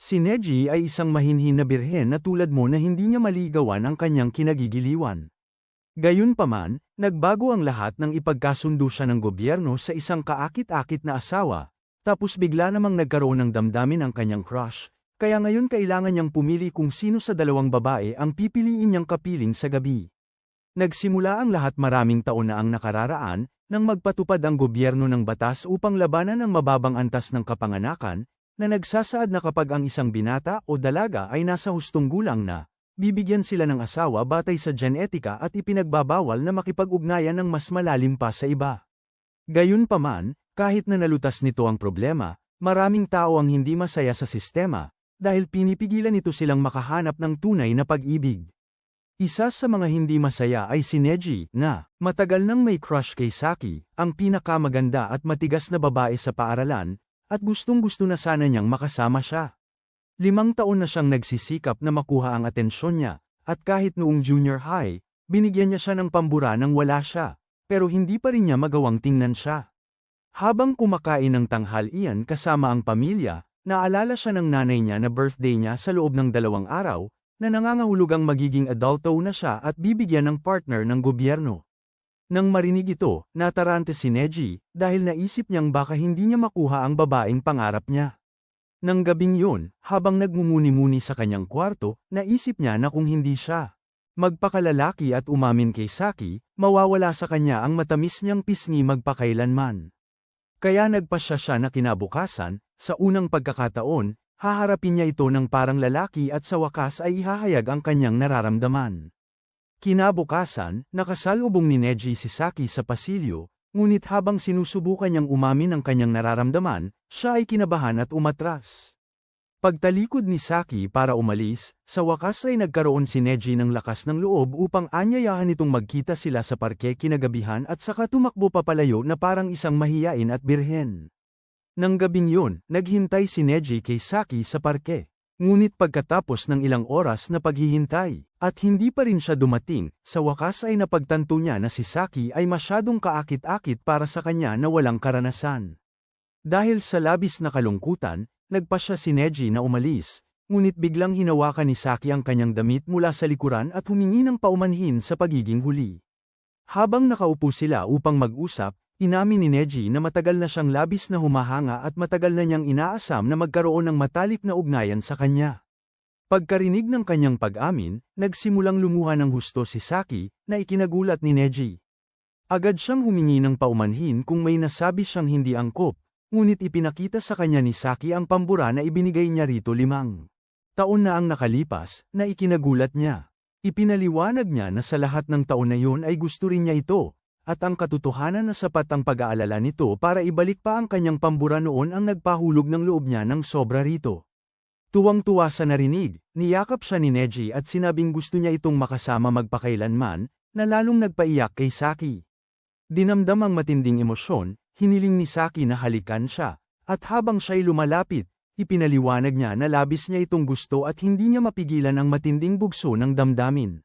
Si Neji ay isang mahinhin na birhen na tulad mo na hindi niya maligawan ang kanyang kinagigiliwan. Gayunpaman, nagbago ang lahat nang ipagkasundo siya ng gobyerno sa isang kaakit-akit na asawa, tapos bigla namang nagkaroon ng damdamin ang kanyang crush, kaya ngayon kailangan niyang pumili kung sino sa dalawang babae ang pipiliin niyang kapiling sa gabi. Nagsimula ang lahat maraming taon na ang nakararaan, nang magpatupad ang gobyerno ng batas upang labanan ang mababang antas ng kapanganakan, na nagsasaad na kapag ang isang binata o dalaga ay nasa hustong gulang na, bibigyan sila ng asawa batay sa genetika at ipinagbabawal na makipag-ugnayan ng mas malalim pa sa iba. Gayunpaman, kahit na nalutas nito ang problema, maraming tao ang hindi masaya sa sistema, dahil pinipigilan nito silang makahanap ng tunay na pag-ibig. Isa sa mga hindi masaya ay si Neji, na matagal nang may crush kay Saki, ang pinakamaganda at matigas na babae sa paaralan, at gustong-gusto na sana niyang makasama siya. 5 taon na siyang nagsisikap na makuha ang atensyon niya, at kahit noong junior high, binigyan niya siya ng pambura nang wala siya, pero hindi pa rin niya magawang tingnan siya. Habang kumakain ng tanghalian kasama ang pamilya, naalala siya ng nanay niya na birthday niya sa loob ng 2 araw, na nangangahulugang magiging adulto na siya at bibigyan ng partner ng gobyerno. Nang marinig ito, natarante si Neji, dahil naisip niyang baka hindi niya makuha ang babaeng pangarap niya. Nang gabing yun, habang nagmumuni-muni sa kanyang kwarto, naisip niya na kung hindi siya magpakalalaki at umamin kay Saki, mawawala sa kanya ang matamis niyang pisngi magpakailanman. Kaya nagpasya siya na kinabukasan, sa unang pagkakataon, haharapin niya ito ng parang lalaki at sa wakas ay ihahayag ang kanyang nararamdaman. Kinabukasan, nakasalubong ni Neji si Saki sa pasilyo, ngunit habang sinusubukan niyang umamin ang kanyang nararamdaman, siya ay kinabahan at umatras. Pagtalikod ni Saki para umalis, sa wakas ay nagkaroon si Neji ng lakas ng loob upang anyayahan itong magkita sila sa parke kinagabihan at saka tumakbo papalayo na parang isang mahiyain at birhen. Nang gabing yun, naghintay si Neji kay Saki sa parke. Ngunit pagkatapos ng ilang oras na paghihintay, at hindi pa rin siya dumating, sa wakas ay napagtanto niya na si Saki ay masyadong kaakit-akit para sa kanya na walang karanasan. Dahil sa labis na kalungkutan, nagpasya si Neji na umalis, ngunit biglang hinawakan ni Saki ang kanyang damit mula sa likuran at humingi ng paumanhin sa pagiging huli. Habang nakaupo sila upang mag-usap, inamin ni Neji na matagal na siyang labis na humahanga at matagal na niyang inaasam na magkaroon ng matalik na ugnayan sa kanya. Pagkarinig ng kanyang pag-amin, nagsimulang lumuha ng husto si Saki, na ikinagulat ni Neji. Agad siyang humingi ng paumanhin kung may nasabi siyang hindi angkop, ngunit ipinakita sa kanya ni Saki ang pambura na ibinigay niya rito 5 taon na ang nakalipas, na ikinagulat niya. Ipinaliwanag niya na sa lahat ng taon na yun ay gusto rin niya ito, at ang katotohanan na sapat ang pag-aalala nito para ibalik pa ang kanyang pambura noon ang nagpahulog ng loob niya ng sobra rito. Tuwang-tuwa sa narinig, niyakap siya ni Neji at sinabing gusto niya itong makasama magpakailanman, na lalong nagpaiyak kay Saki. Dinamdam ang matinding emosyon, hiniling ni Saki na halikan siya, at habang siya'y lumalapit, ipinaliwanag niya na labis niya itong gusto at hindi niya mapigilan ang matinding bugso ng damdamin.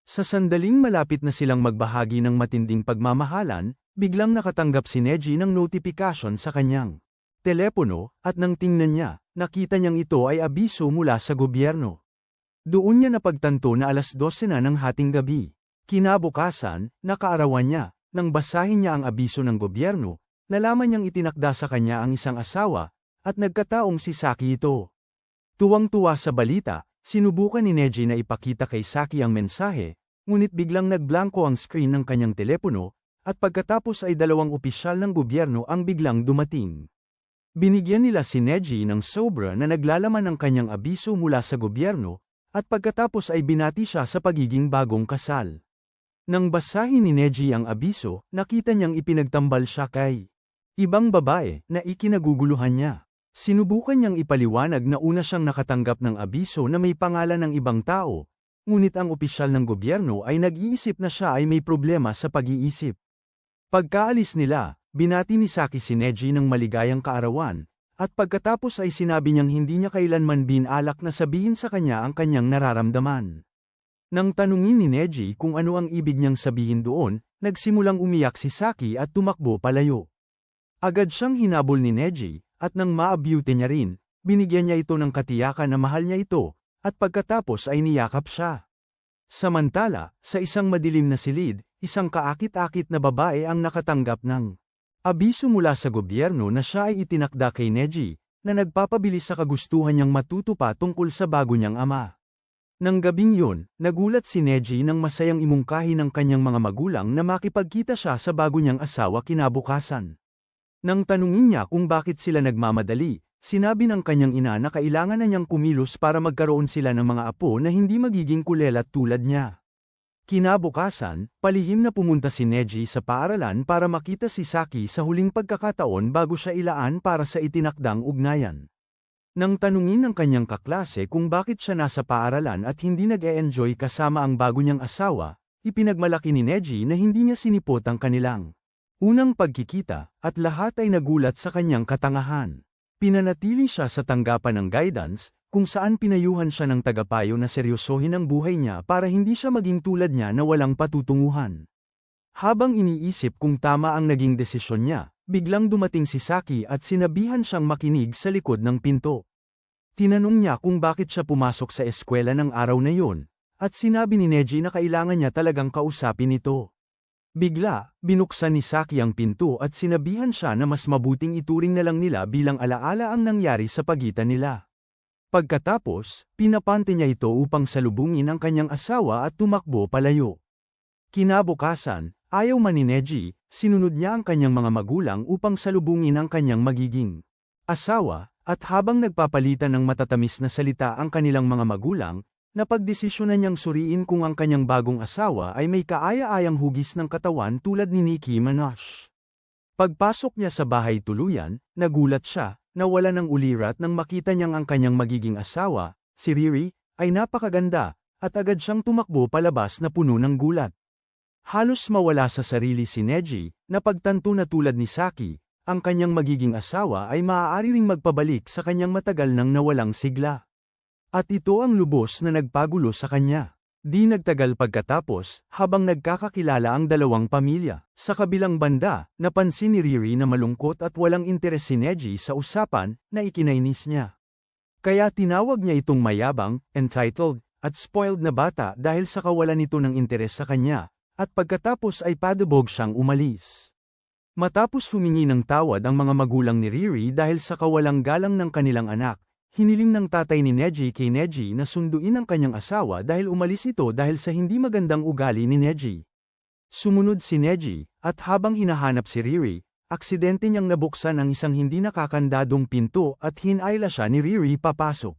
Sa sandaling malapit na silang magbahagi ng matinding pagmamahalan, biglang nakatanggap si Neji ng notification sa kanyang telepono, at nang tingnan niya, nakita niyang ito ay abiso mula sa gobyerno. Doon niya napagtanto na 12:00 na ng hating gabi. Kinabukasan, nakaarawan niya, nang basahin niya ang abiso ng gobyerno, nalaman niyang itinakda sa kanya ang isang asawa, at nagkataong si Saki ito. Tuwang-tuwa sa balita, sinubukan ni Neji na ipakita kay Saki ang mensahe, ngunit biglang nagblanko ang screen ng kanyang telepono, at pagkatapos ay 2 opisyal ng gobyerno ang biglang dumating. Binigyan nila si Neji ng sobra na naglalaman ng kanyang abiso mula sa gobyerno, at pagkatapos ay binati siya sa pagiging bagong kasal. Nang basahin ni Neji ang abiso, nakita niyang ipinagtambal siya kay ibang babae na ikinaguguluhan niya. Sinubukan niyang ipaliwanag na una siyang nakatanggap ng abiso na may pangalan ng ibang tao, ngunit ang opisyal ng gobyerno ay nag-iisip na siya ay may problema sa pag-iisip. Pagkaalis nila, binati ni Saki si Neji ng maligayang kaarawan, at pagkatapos ay sinabi niyang hindi niya kailanman binalak na sabihin sa kanya ang kanyang nararamdaman. Nang tanungin ni Neji kung ano ang ibig niyang sabihin doon, nagsimulang umiyak si Saki at tumakbo palayo. Agad siyang hinabol ni Neji, at nang maabyute niya rin, binigyan niya ito ng katiyakan na mahal niya ito, at pagkatapos ay niyakap siya. Samantala, sa isang madilim na silid, isang kaakit-akit na babae ang nakatanggap ng abiso mula sa gobyerno na siya ay itinakda kay Neji, na nagpapabilis sa kagustuhan niyang matuto pa tungkol sa bago niyang ama. Nang gabing yun, nagulat si Neji nang masayang imungkahi ng kanyang mga magulang na makipagkita siya sa bago niyang asawa kinabukasan. Nang tanungin niya kung bakit sila nagmamadali, sinabi ng kanyang ina na kailangan na niyang kumilos para magkaroon sila ng mga apo na hindi magiging kulelat tulad niya. Kinabukasan, palihim na pumunta si Neji sa paaralan para makita si Saki sa huling pagkakataon bago siya ilaan para sa itinakdang ugnayan. Nang tanungin ng kanyang kaklase kung bakit siya nasa paaralan at hindi nag-e-enjoy kasama ang bago niyang asawa, ipinagmalaki ni Neji na hindi niya sinipot ang kanilang unang pagkikita, at lahat ay nagulat sa kanyang katangahan. Pinanatili siya sa tanggapan ng guidance, kung saan pinayuhan siya ng tagapayo na seryosohin ang buhay niya para hindi siya maging tulad niya na walang patutunguhan. Habang iniisip kung tama ang naging desisyon niya, biglang dumating si Saki at sinabihan siyang makinig sa likod ng pinto. Tinanong niya kung bakit siya pumasok sa eskwela ng araw na yun, at sinabi ni Neji na kailangan niya talagang kausapin ito. Bigla, binuksan ni Saki ang pinto at sinabihan siya na mas mabuting ituring na lang nila bilang alaala ang nangyari sa pagitan nila. Pagkatapos, pinapante niya ito upang salubungin ang kanyang asawa at tumakbo palayo. Kinabukasan, ayaw man ni Neji, sinunod niya ang kanyang mga magulang upang salubungin ang kanyang magiging asawa, at habang nagpapalitan ng matatamis na salita ang kanilang mga magulang, napagdesisyonan niyang suriin kung ang kanyang bagong asawa ay may kaaya-ayang hugis ng katawan tulad ni Nicki Minaj. Pagpasok niya sa bahay tuluyan, nagulat siya, nawala ng ulirat nang makita niyang ang kanyang magiging asawa, si Riri, ay napakaganda, at agad siyang tumakbo palabas na puno ng gulat. Halos mawala sa sarili si Neji, na pagtanto na tulad ni Saki, ang kanyang magiging asawa ay maaari ring magpabalik sa kanyang matagal nang nawalang sigla. At ito ang lubos na nagpagulo sa kanya. Di nagtagal pagkatapos, habang nagkakakilala ang dalawang pamilya, sa kabilang banda, napansin ni Riri na malungkot at walang interes si Neji sa usapan, na ikinainis niya. Kaya tinawag niya itong mayabang, entitled, at spoiled na bata dahil sa kawalan nito ng interes sa kanya, at pagkatapos ay padubog siyang umalis. Matapos humingi ng tawad ang mga magulang ni Riri dahil sa kawalang galang ng kanilang anak, hiniling ng tatay ni Neji kay Neji na sunduin ang kanyang asawa dahil umalis ito dahil sa hindi magandang ugali ni Neji. Sumunod si Neji, at habang hinahanap si Riri, aksidente niyang nabuksan ang isang hindi nakakandadong pinto at hinayla siya ni Riri papasok.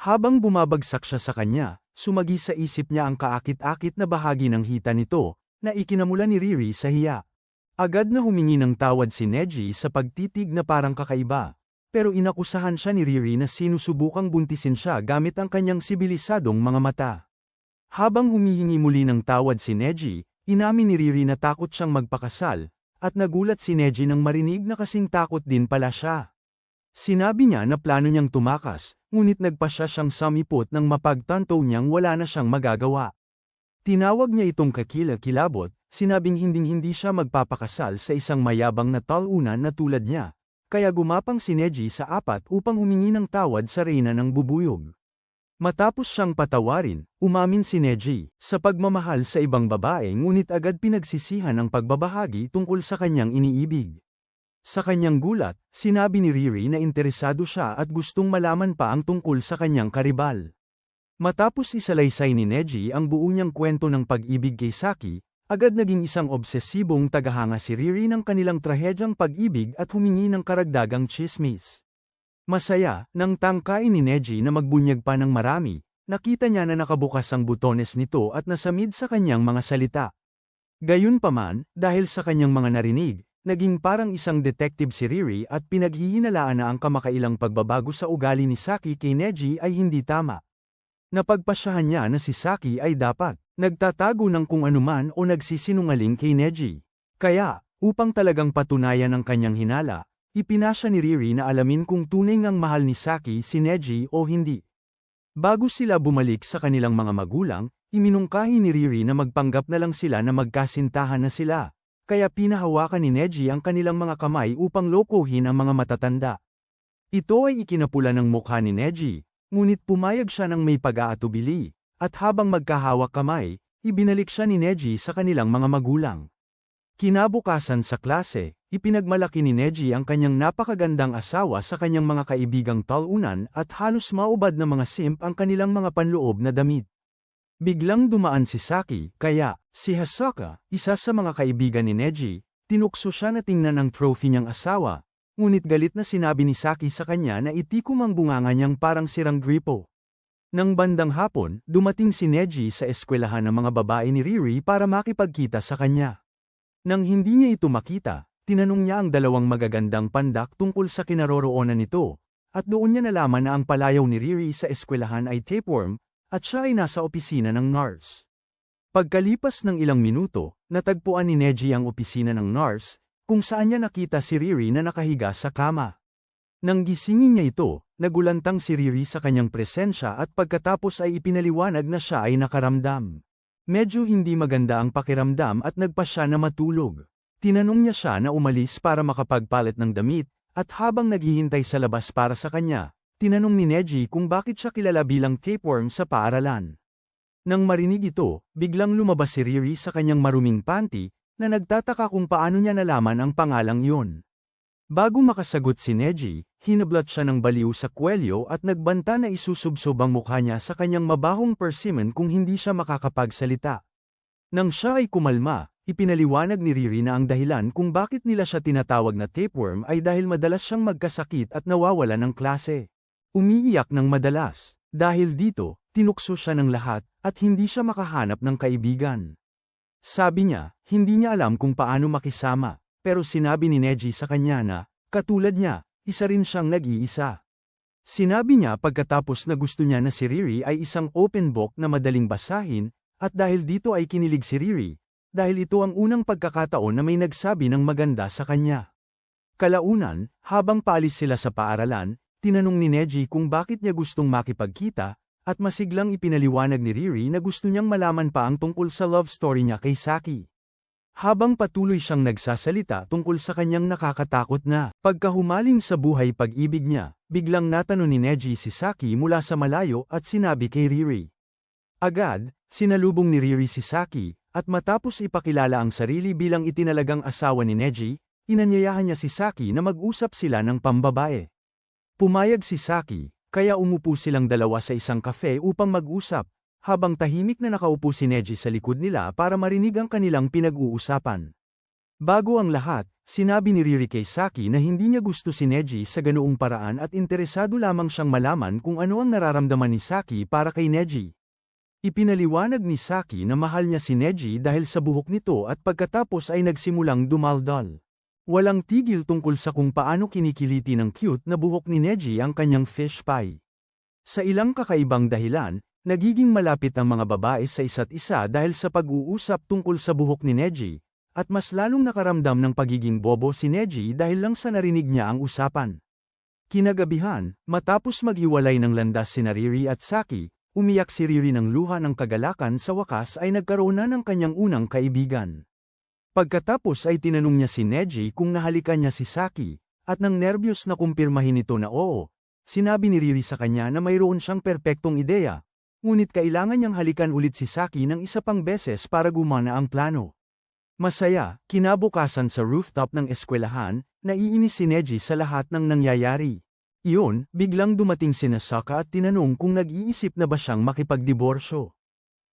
Habang bumabagsak siya sa kanya, sumagi sa isip niya ang kaakit-akit na bahagi ng hita nito, na ikinamula ni Riri sa hiya. Agad na humingi ng tawad si Neji sa pagtitig na parang kakaiba. Pero inakusahan siya ni Riri na sinusubukang buntisin siya gamit ang kanyang sibilisadong mga mata. Habang humihingi muli ng tawad si Neji, inamin ni Riri na takot siyang magpakasal, at nagulat si Neji nang marinig na kasing takot din pala siya. Sinabi niya na plano niyang tumakas, ngunit nagpasya siyang samipot nang mapagtanto niyang wala na siyang magagawa. Tinawag niya itong kakilakilabot, sinabing hinding-hindi siya magpapakasal sa isang mayabang na talunan na tulad niya. Kaya gumapang si Neji sa apat upang humingi ng tawad sa reyna ng bubuyog. Matapos siyang patawarin, umamin si Neji sa pagmamahal sa ibang babae ngunit agad pinagsisihan ang pagbabahagi tungkol sa kanyang iniibig. Sa kanyang gulat, sinabi ni Riri na interesado siya at gustong malaman pa ang tungkol sa kanyang karibal. Matapos isalaysay ni Neji ang buo niyang kwento ng pag-ibig kay Saki, agad naging isang obsesibong tagahanga si Riri ng kanilang trahedyang pag-ibig at humingi ng karagdagang tsismis. Masaya, nang tangkain ni Neji na magbunyag pa ng marami, nakita niya na nakabukas ang butones nito at nasamid sa kanyang mga salita. Gayunpaman, dahil sa kanyang mga narinig, naging parang isang detective si Riri at pinaghihinalaan na ang kamakailang pagbabago sa ugali ni Saki kay Neji ay hindi tama. Napagpasyahan niya na si Saki ay dapat nagtatago ng kung anuman o nagsisinungaling kay Neji. Kaya, upang talagang patunayan ang kanyang hinala, ipinasya ni Riri na alamin kung tunay ngang mahal ni Saki si Neji o hindi. Bago sila bumalik sa kanilang mga magulang, iminungkahi ni Riri na magpanggap na lang sila na magkasintahan na sila. Kaya pinahawakan ni Neji ang kanilang mga kamay upang lokohin ang mga matatanda. Ito ay ikinapula ng mukha ni Neji, ngunit pumayag siya ng may pag-aatubili, at habang magkahawak kamay, ibinalik siya ni Neji sa kanilang mga magulang. Kinabukasan sa klase, ipinagmalaki ni Neji ang kanyang napakagandang asawa sa kanyang mga kaibigang talunan at halos maubad na mga simp ang kanilang mga panloob na damit. Biglang dumaan si Saki, kaya, si Hisoka, isa sa mga kaibigan ni Neji, tinukso siya na tingnan ang trophy niyang asawa, ngunit galit na sinabi ni Saki sa kanya na itikom ang bunganga niyang parang sirang gripo. Nang bandang hapon, dumating si Neji sa eskwelahan ng mga babae ni Riri para makipagkita sa kanya. Nang hindi niya ito makita, tinanong niya ang dalawang magagandang pandak tungkol sa kinaroroonan nito, at doon niya nalaman na ang palayaw ni Riri sa eskwelahan ay tapeworm, at siya ay nasa opisina ng nurse. Pagkalipas ng ilang minuto, natagpuan ni Neji ang opisina ng nurse, kung saan niya nakita si Riri na nakahiga sa kama. Nang gisingin niya ito, nagulantang si Riri sa kanyang presensya at pagkatapos ay ipinaliwanag na siya ay nakaramdam. Medyo hindi maganda ang pakiramdam at nagpa siya na matulog. Tinanong niya siya na umalis para makapagpalit ng damit, at habang naghihintay sa labas para sa kanya, tinanong ni Neji kung bakit siya kilala bilang tapeworm sa paaralan. Nang marinig ito, biglang lumabas si Riri sa kanyang maruming panty, na nagtataka kung paano niya nalaman ang pangalang yun. Bago makasagot si Neji, hinablat siya ng baliw sa kwelyo at nagbanta na isusubsob ang mukha niya sa kanyang mabahong persimmon kung hindi siya makakapagsalita. Nang siya ay kumalma, ipinaliwanag ni Riri na ang dahilan kung bakit nila siya tinatawag na tapeworm ay dahil madalas siyang magkasakit at nawawala ng klase. Umiiyak ng madalas. Dahil dito, tinukso siya ng lahat, at hindi siya makahanap ng kaibigan. Sabi niya, hindi niya alam kung paano makisama. Pero sinabi ni Neji sa kanya na, katulad niya, isa rin siyang nag-iisa. Sinabi niya pagkatapos na gusto niya na si Riri ay isang open book na madaling basahin, at dahil dito ay kinilig si Riri, dahil ito ang unang pagkakataon na may nagsabi ng maganda sa kanya. Kalaunan, habang paalis sila sa paaralan, tinanong ni Neji kung bakit niya gustong makipagkita, at masiglang ipinaliwanag ni Riri na gusto niyang malaman pa ang tungkol sa love story niya kay Saki. Habang patuloy siyang nagsasalita tungkol sa kanyang nakakatakot na pagkahumaling sa buhay pag-ibig niya, biglang natanong ni Neji si Saki mula sa malayo at sinabi kay Riri. Agad, sinalubong ni Riri si Saki, at matapos ipakilala ang sarili bilang itinalagang asawa ni Neji, inanyayahan niya si Saki na mag-usap sila ng pambabae. Pumayag si Saki, kaya umupo silang dalawa sa isang kafe upang mag-usap, habang tahimik na nakaupo si Neji sa likod nila para marinig ang kanilang pinag-uusapan. Bago ang lahat, sinabi ni Riri kay Saki na hindi niya gusto si Neji sa ganoong paraan at interesado lamang siyang malaman kung ano ang nararamdaman ni Saki para kay Neji. Ipinaliwanag ni Saki na mahal niya si Neji dahil sa buhok nito at pagkatapos ay nagsimulang dumaldal. Walang tigil tungkol sa kung paano kinikiliti ng cute na buhok ni Neji ang kanyang fish pie. Sa ilang kakaibang dahilan, nagiging malapit ang mga babae sa isa't isa dahil sa pag-uusap tungkol sa buhok ni Neji, at mas lalong nakaramdam ng pagiging bobo si Neji dahil lang sa narinig niya ang usapan. Kinagabihan, matapos maghiwalay ng landas sina Riri at Saki, umiyak si Riri ng luha ng kagalakan sa wakas ay nagkaroon na ng kanyang unang kaibigan. Pagkatapos ay tinanong niya si Neji kung nahalikan niya si Saki, at nang nerbiyos na kumpirmahin ito na oo, sinabi ni Riri sa kanya na mayroon siyang perpektong ideya, ngunit kailangan niyang halikan ulit si Saki ng isa pang beses para gumana ang plano. Masaya, kinabukasan sa rooftop ng eskwelahan, naiinis si Neji sa lahat ng nangyayari. Iyon, biglang dumating si Saka at tinanong kung nag-iisip na ba siyang makipagdiborsyo.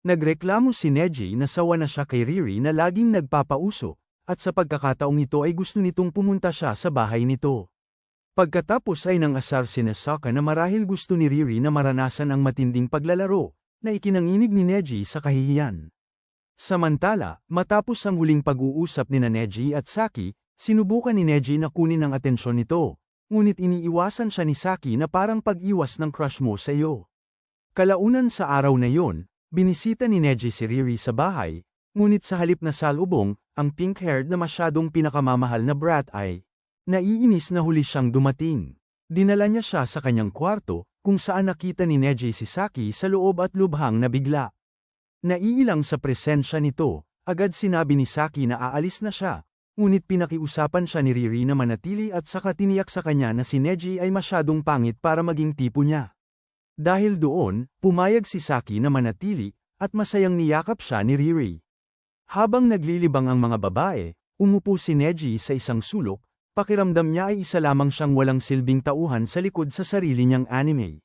Nagreklamo si Neji na sawa na siya kay Riri na laging nagpapauso, at sa pagkakataong ito ay gusto nitong pumunta siya sa bahay nito. Pagkatapos ay nangasar si Saka na marahil gusto ni Riri na maranasan ang matinding paglalaro, na ikinanginig ni Neji sa kahihiyan. Samantala, matapos ang huling pag-uusap ni Neji at Saki, sinubukan ni Neji na kunin ang atensyon nito, ngunit iniiwasan siya ni Saki na parang pag-iwas ng crush mo sa iyo. Kalaunan sa araw na yon, binisita ni Neji si Riri sa bahay, ngunit sa halip na salubong, ang pink-haired na masyadong pinakamamahal na brat ay naiinis na huli siyang dumating. Dinala niya siya sa kanyang kwarto, kung saan nakita ni Neji si Saki sa loob at lubhang nabigla. Naiilang sa presensya nito, agad sinabi ni Saki na aalis na siya, ngunit pinakiusapan siya ni Riri na manatili at saka tiniyak sa kanya na si Neji ay masyadong pangit para maging tipo niya. Dahil doon, pumayag si Saki na manatili, at masayang niyakap siya ni Riri. Habang naglilibang ang mga babae, umupo si Neji sa isang sulok, pakiramdam niya ay isa lamang siyang walang silbing tauhan sa likod sa sarili niyang anime.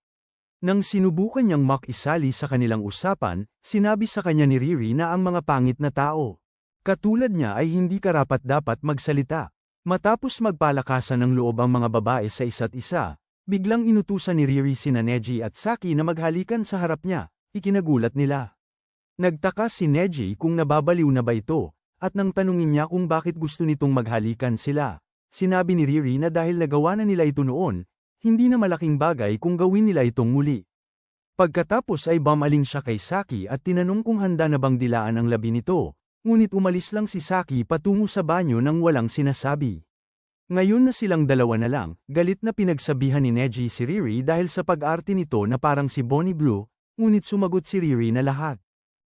Nang sinubukan niyang makisali sa kanilang usapan, sinabi sa kanya ni Riri na ang mga pangit na tao, katulad niya ay hindi karapat-dapat magsalita. Matapos magpalakasan ng loob ang mga babae sa isa't isa, biglang inutusan ni Riri sina Neji at Saki na maghalikan sa harap niya, ikinagulat nila. Nagtaka si Neji kung nababaliw na ba ito, at nang tanungin niya kung bakit gusto nitong maghalikan sila. Sinabi ni Riri na dahil nagawa na nila ito noon, hindi na malaking bagay kung gawin nila itong muli. Pagkatapos ay bumaling siya kay Saki at tinanong kung handa na bang dilaan ang labi nito, ngunit umalis lang si Saki patungo sa banyo nang walang sinasabi. Ngayon na silang dalawa na lang, galit na pinagsabihan ni Neji si Riri dahil sa pag-arte nito na parang si Bonnie Blue, ngunit sumagot si Riri na lahat.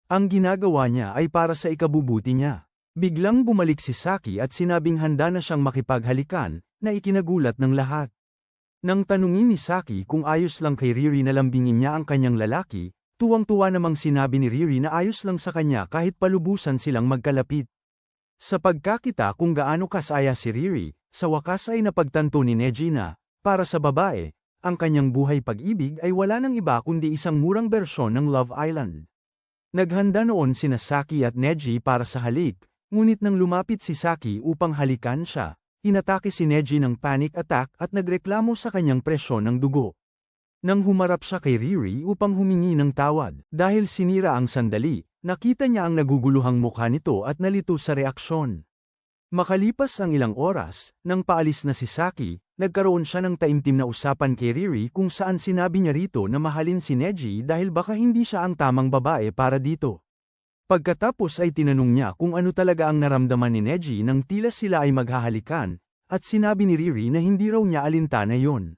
Ang ginagawa niya ay para sa ikabubuti niya. Biglang bumalik si Saki at sinabing handa na siyang makipaghalikan, na ikinagulat ng lahat. Nang tanungin ni Saki kung ayos lang kay Riri na lambingin niya ang kanyang lalaki, tuwang-tuwa namang sinabi ni Riri na ayos lang sa kanya kahit palubusan silang magkalapit. Sa pagkakita kung gaano kasaya si Riri, sa wakas ay napagtanto ni Neji na, para sa babae, ang kanyang buhay pag-ibig ay wala nang iba kundi isang murang bersyon ng Love Island. Naghanda noon sina Saki at Neji para sa halik, ngunit nang lumapit si Saki upang halikan siya, inatake si Neji ng panic attack at nagreklamo sa kanyang presyon ng dugo. Nang humarap siya kay Riri upang humingi ng tawad, dahil sinira ang sandali, nakita niya ang naguguluhang mukha nito at nalito sa reaksyon. Makalipas ang ilang oras, nang paalis na si Saki, nagkaroon siya ng taimtim na usapan kay Riri kung saan sinabi niya rito na mahalin si Neji dahil baka hindi siya ang tamang babae para dito. Pagkatapos ay tinanong niya kung ano talaga ang naramdaman ni Neji nang tila sila ay maghahalikan, at sinabi ni Riri na hindi raw niya alintana yon.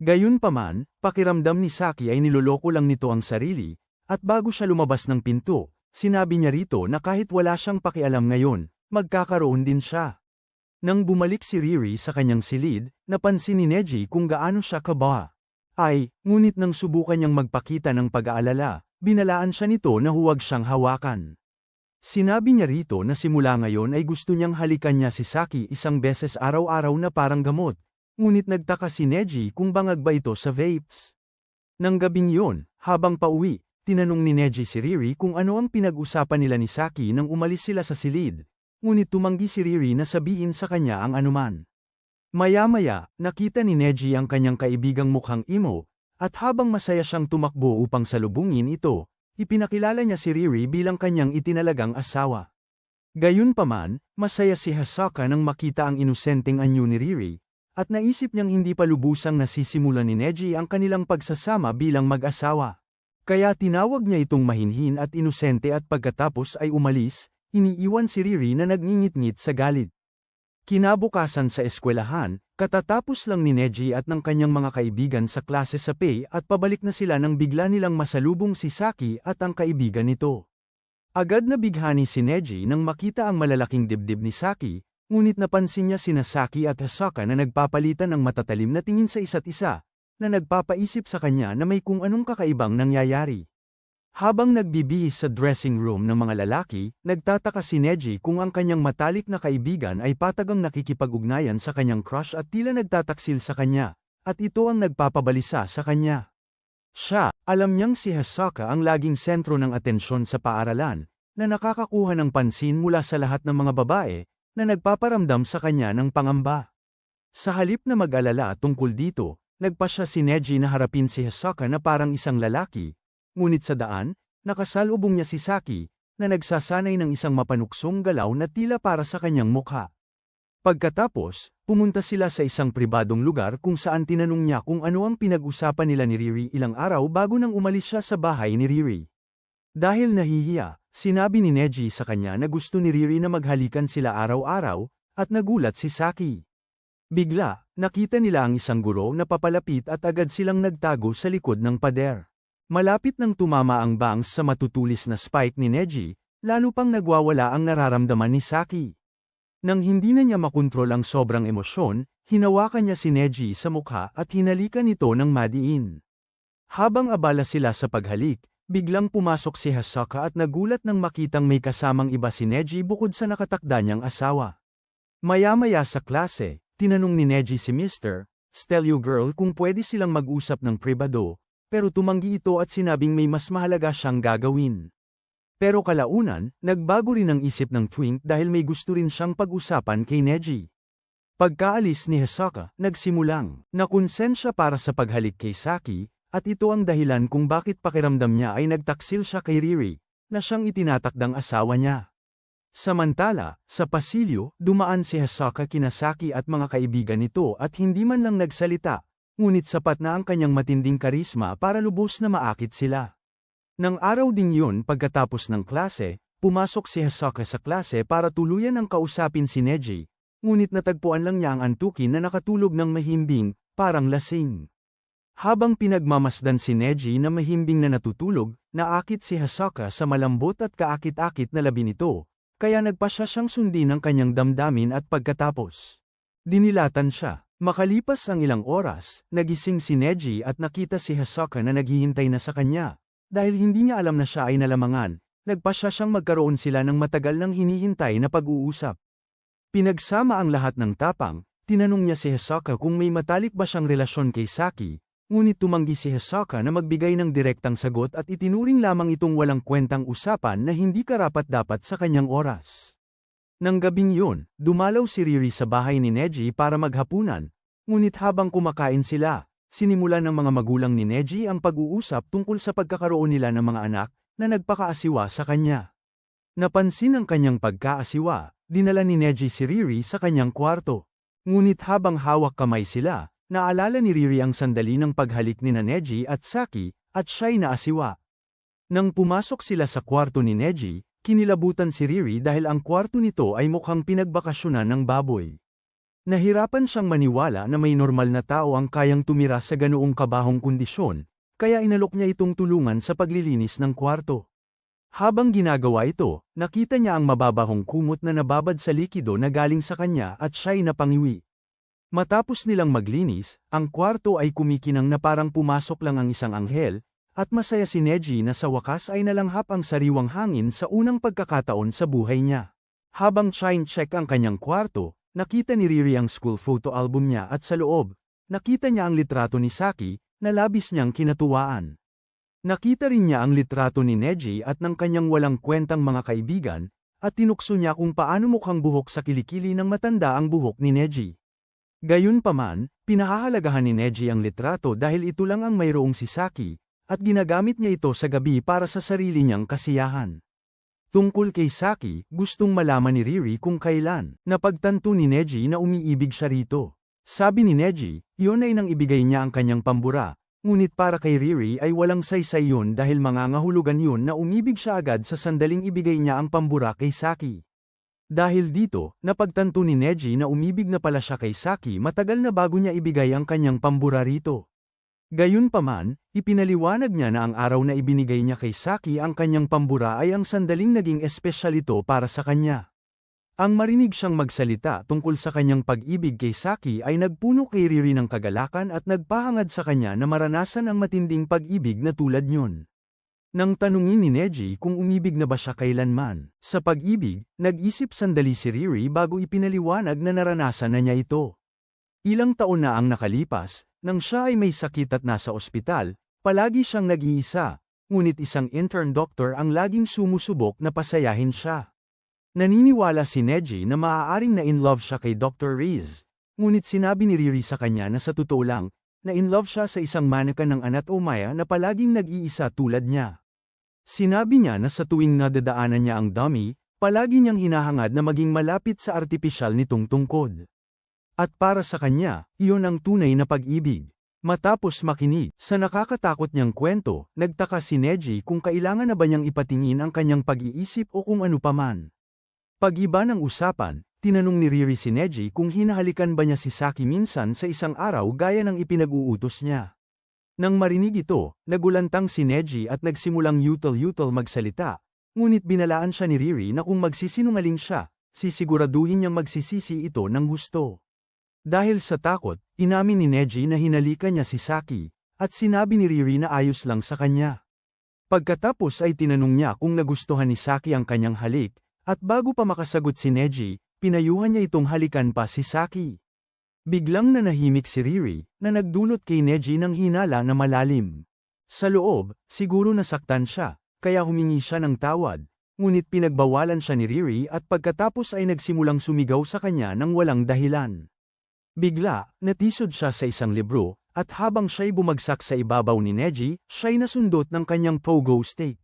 Gayunpaman, pakiramdam ni Saki ay niloloko lang nito ang sarili, at bago siya lumabas ng pinto, sinabi niya rito na kahit wala siyang pakialam ngayon, magkakaroon din siya. Nang bumalik si Riri sa kanyang silid, napansin ni Neji kung gaano siya kaba. Ngunit nang subukan niyang magpakita ng pag-aalala, binalaan siya nito na huwag siyang hawakan. Sinabi niya rito na simula ngayon ay gusto niyang halikan niya si Saki isang beses araw-araw na parang gamot, ngunit nagtaka si Neji kung bangag ba ito sa vapes. Nang gabing yun, habang pauwi, tinanong ni Neji si Riri kung ano ang pinag-usapan nila ni Saki nang umalis sila sa silid, ngunit tumanggi si Riri na sabihin sa kanya ang anuman. Maya-maya, nakita ni Neji ang kanyang kaibigang mukhang emo, at habang masaya siyang tumakbo upang salubungin ito, ipinakilala niya si Riri bilang kanyang itinalagang asawa. Gayunpaman, masaya si Hasaka nang makita ang inosenteng anyo ni Riri, at naisip niyang hindi pa lubusang nasisimulan ni Neji ang kanilang pagsasama bilang mag-asawa. Kaya tinawag niya itong mahinhin at inosente at pagkatapos ay umalis, iniiwan si Riri na nagngingit-ngit sa galit. Kinabukasan sa eskwelahan, katatapos lang ni Neji at ng kanyang mga kaibigan sa klase sa PE at pabalik na sila nang bigla nilang masalubong si Saki at ang kaibigan nito. Agad na bighani si Neji nang makita ang malalaking dibdib ni Saki, ngunit napansin niya sina Saki at Hasaka na nagpapalitan ng matatalim na tingin sa isa't isa, na nagpapaisip sa kanya na may kung anong kakaibang nangyayari. Habang nagbibihis sa dressing room ng mga lalaki, nagtataka si Neji kung ang kanyang matalik na kaibigan ay patagang nakikipag-ugnayan sa kanyang crush at tila nagtataksil sa kanya, at ito ang nagpapabalisa sa kanya. Siya, alam niyang si Hasaka ang laging sentro ng atensyon sa paaralan, na nakakakuha ng pansin mula sa lahat ng mga babae, na nagpaparamdam sa kanya ng pangamba. Sa halip na mag-alala tungkol dito, nagpasya si Neji na harapin si Hasaka na parang isang lalaki, ngunit sa daan, nakasalubong niya si Saki, na nagsasanay ng isang mapanuksong galaw na tila para sa kanyang mukha. Pagkatapos, pumunta sila sa isang pribadong lugar kung saan tinanong niya kung ano ang pinag-usapan nila ni Riri ilang araw bago nang umalis siya sa bahay ni Riri. Dahil nahihiya, sinabi ni Neji sa kanya na gusto ni Riri na maghalikan sila araw-araw, at nagulat si Saki. Bigla, nakita nila ang isang guro na papalapit at agad silang nagtago sa likod ng pader. Malapit nang tumama ang bangs sa matutulis na spike ni Neji, lalo pang nagwawala ang nararamdaman ni Saki. Nang hindi na niya makontrol ang sobrang emosyon, hinawakan niya si Neji sa mukha at hinalikan ito ng madiin. Habang abala sila sa paghalik, biglang pumasok si Hisoka at nagulat nang makitang may kasamang iba si Neji bukod sa nakatakda niyang asawa. Maya-maya sa klase, tinanong ni Neji si Mr. Stelio Girl kung pwede silang mag-usap ng pribado, pero tumanggi ito at sinabing may mas mahalaga siyang gagawin. Pero kalaunan, nagbago rin ang isip ng Twink dahil may gusto rin siyang pag-usapan kay Neji. Pagkaalis ni Hisoka, nagsimulang nakonsensya para sa paghalik kay Saki, at ito ang dahilan kung bakit pakiramdam niya ay nagtaksil siya kay Riri, na siyang itinatakdang asawa niya. Samantala, sa pasilyo, dumaan si Hisoka kina Saki at mga kaibigan nito at hindi man lang nagsalita, ngunit sapat na ang kanyang matinding karisma para lubos na maakit sila. Nang araw ding yun pagkatapos ng klase, pumasok si Hisoka sa klase para tuluyan ang kausapin si Neji, ngunit natagpuan lang niya ang antukin na nakatulog ng mahimbing, parang lasing. Habang pinagmamasdan si Neji na mahimbing na natutulog, naakit si Hisoka sa malambot at kaakit-akit na labi nito, kaya nagpasya siyang sundin ang kanyang damdamin at pagkatapos dinilatan siya. Makalipas ang ilang oras, nagising si Neji at nakita si Hisoka na naghihintay na sa kanya. Dahil hindi niya alam na siya ay nalamangan, nagpasya siyang magkaroon sila ng matagal nang hinihintay na pag-uusap. Pinagsama ang lahat ng tapang, tinanong niya si Hisoka kung may matalik ba siyang relasyon kay Saki, ngunit tumanggi si Hisoka na magbigay ng direktang sagot at itinuring lamang itong walang kwentang usapan na hindi karapat-dapat sa kanyang oras. Nang gabing yun, dumalaw si Riri sa bahay ni Neji para maghapunan, ngunit habang kumakain sila, sinimulan ng mga magulang ni Neji ang pag-uusap tungkol sa pagkakaroon nila ng mga anak na nagpakaasiwa sa kanya. Napansin ang kanyang pagkaasiwa, dinala ni Neji si Riri sa kanyang kwarto. Ngunit habang hawak kamay sila, naalala ni Riri ang sandali ng paghalik ni Neji at Saki, at siya'y naasiwa. Nang pumasok sila sa kwarto ni Neji, kinilabutan si Riri dahil ang kwarto nito ay mukhang pinagbakasyonan ng baboy. Nahirapan siyang maniwala na may normal na tao ang kayang tumira sa ganoong kabahong kondisyon, kaya inalok niya itong tulungan sa paglilinis ng kwarto. Habang ginagawa ito, nakita niya ang mababahong kumot na nababad sa likido na galing sa kanya at siya'y napangiwi. Matapos nilang maglinis, ang kwarto ay kumikinang na parang pumasok lang ang isang anghel, at masaya si Neji na sa wakas ay nalanghap ang sariwang hangin sa unang pagkakataon sa buhay niya. Habang check ang kanyang kwarto, nakita ni Riri ang school photo album niya at sa loob, nakita niya ang litrato ni Saki, na labis niyang kinatuwaan. Nakita rin niya ang litrato ni Neji at ng kanyang walang kwentang mga kaibigan, at tinukso niya kung paano mukhang buhok sa kilikili ng matanda ang buhok ni Neji. Gayunpaman, pinahahalagahan ni Neji ang litrato dahil ito lang ang mayroong si Saki, at ginagamit niya ito sa gabi para sa sarili niyang kasiyahan. Tungkol kay Saki, gustong malaman ni Riri kung kailan napagtanto ni Neji na umiibig siya rito. Sabi ni Neji, iyon ay nang ibigay niya ang kanyang pambura, ngunit para kay Riri ay walang saysay yun dahil mangangahulugan yun na umibig siya agad sa sandaling ibigay niya ang pambura kay Saki. Dahil dito, napagtanto ni Neji na umibig na pala siya kay Saki matagal na bago niya ibigay ang kanyang pambura rito. Gayunpaman, ipinaliwanag niya na ang araw na ibinigay niya kay Saki ang kanyang pambura ay ang sandaling naging espesyal ito para sa kanya. Ang marinig siyang magsalita tungkol sa kanyang pag-ibig kay Saki ay nagpuno kay Riri ng kagalakan at nagpahangad sa kanya na maranasan ang matinding pag-ibig na tulad niyon. Nang tanungin ni Neji kung umibig na ba siya kailanman sa pag-ibig, nag-isip sandali si Riri bago ipinaliwanag na naranasan na niya ito. Ilang taon na ang nakalipas, nang siya ay may sakit at nasa ospital, palagi siyang nag-iisa, ngunit isang intern doctor ang laging sumusubok na pasayahin siya. Naniniwala si Neji na maaaring na-in-love siya kay Dr. Riz, ngunit sinabi ni Riri sa kanya na sa totoo lang, na-in-love siya sa isang mannequin ng Anat Omaya na palaging nag-iisa tulad niya. Sinabi niya na sa tuwing nadadaanan niya ang dummy, palagi niyang hinahangad na maging malapit sa artipisyal nitong tungkod. At para sa kanya, iyon ang tunay na pag-ibig. Matapos makinig sa nakakatakot niyang kwento, nagtaka si Neji kung kailangan na ba niyang ipatingin ang kanyang pag-iisip o kung ano paman. Pag-iba ng usapan, tinanong ni Riri si Neji kung hinahalikan ba niya si Saki minsan sa isang araw gaya ng ipinag-uutos niya. Nang marinig ito, nagulantang si Neji at nagsimulang yutal-yutal magsalita, ngunit binalaan siya ni Riri na kung magsisinungaling siya, sisiguraduhin niyang magsisisi ito ng husto. Dahil sa takot, inamin ni Neji na hinalikan niya si Saki, at sinabi ni Riri na ayos lang sa kanya. Pagkatapos ay tinanong niya kung nagustuhan ni Saki ang kanyang halik, at bago pa makasagot si Neji, pinayuhan niya itong halikan pa si Saki. Biglang nanahimik si Riri, na nagdulot kay Neji ng hinala na malalim. Sa loob, siguro nasaktan siya, kaya humingi siya ng tawad, ngunit pinagbawalan siya ni Riri at pagkatapos ay nagsimulang sumigaw sa kanya ng walang dahilan. Bigla, natisod siya sa isang libro, at habang siya'y bumagsak sa ibabaw ni Neji, siya'y nasundot ng kanyang pogo stick.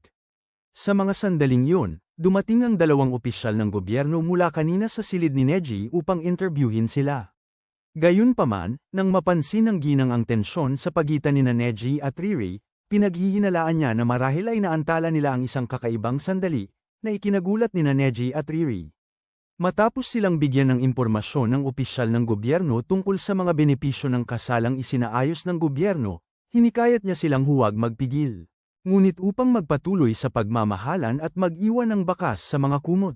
Sa mga sandaling yun, dumating ang dalawang opisyal ng gobyerno mula kanina sa silid ni Neji upang interviewin sila. Gayunpaman, nang mapansin ng ginang ang tensyon sa pagitan ni Neji at Riri, pinaghihinalaan niya na marahil ay naantala nila ang isang kakaibang sandali, na ikinagulat ni Neji at Riri. Matapos silang bigyan ng impormasyon ng opisyal ng gobyerno tungkol sa mga benepisyo ng kasalang isinaayos ng gobyerno, hinikayat niya silang huwag magpigil. Ngunit upang magpatuloy sa pagmamahalan at mag-iwan ng bakas sa mga kumot.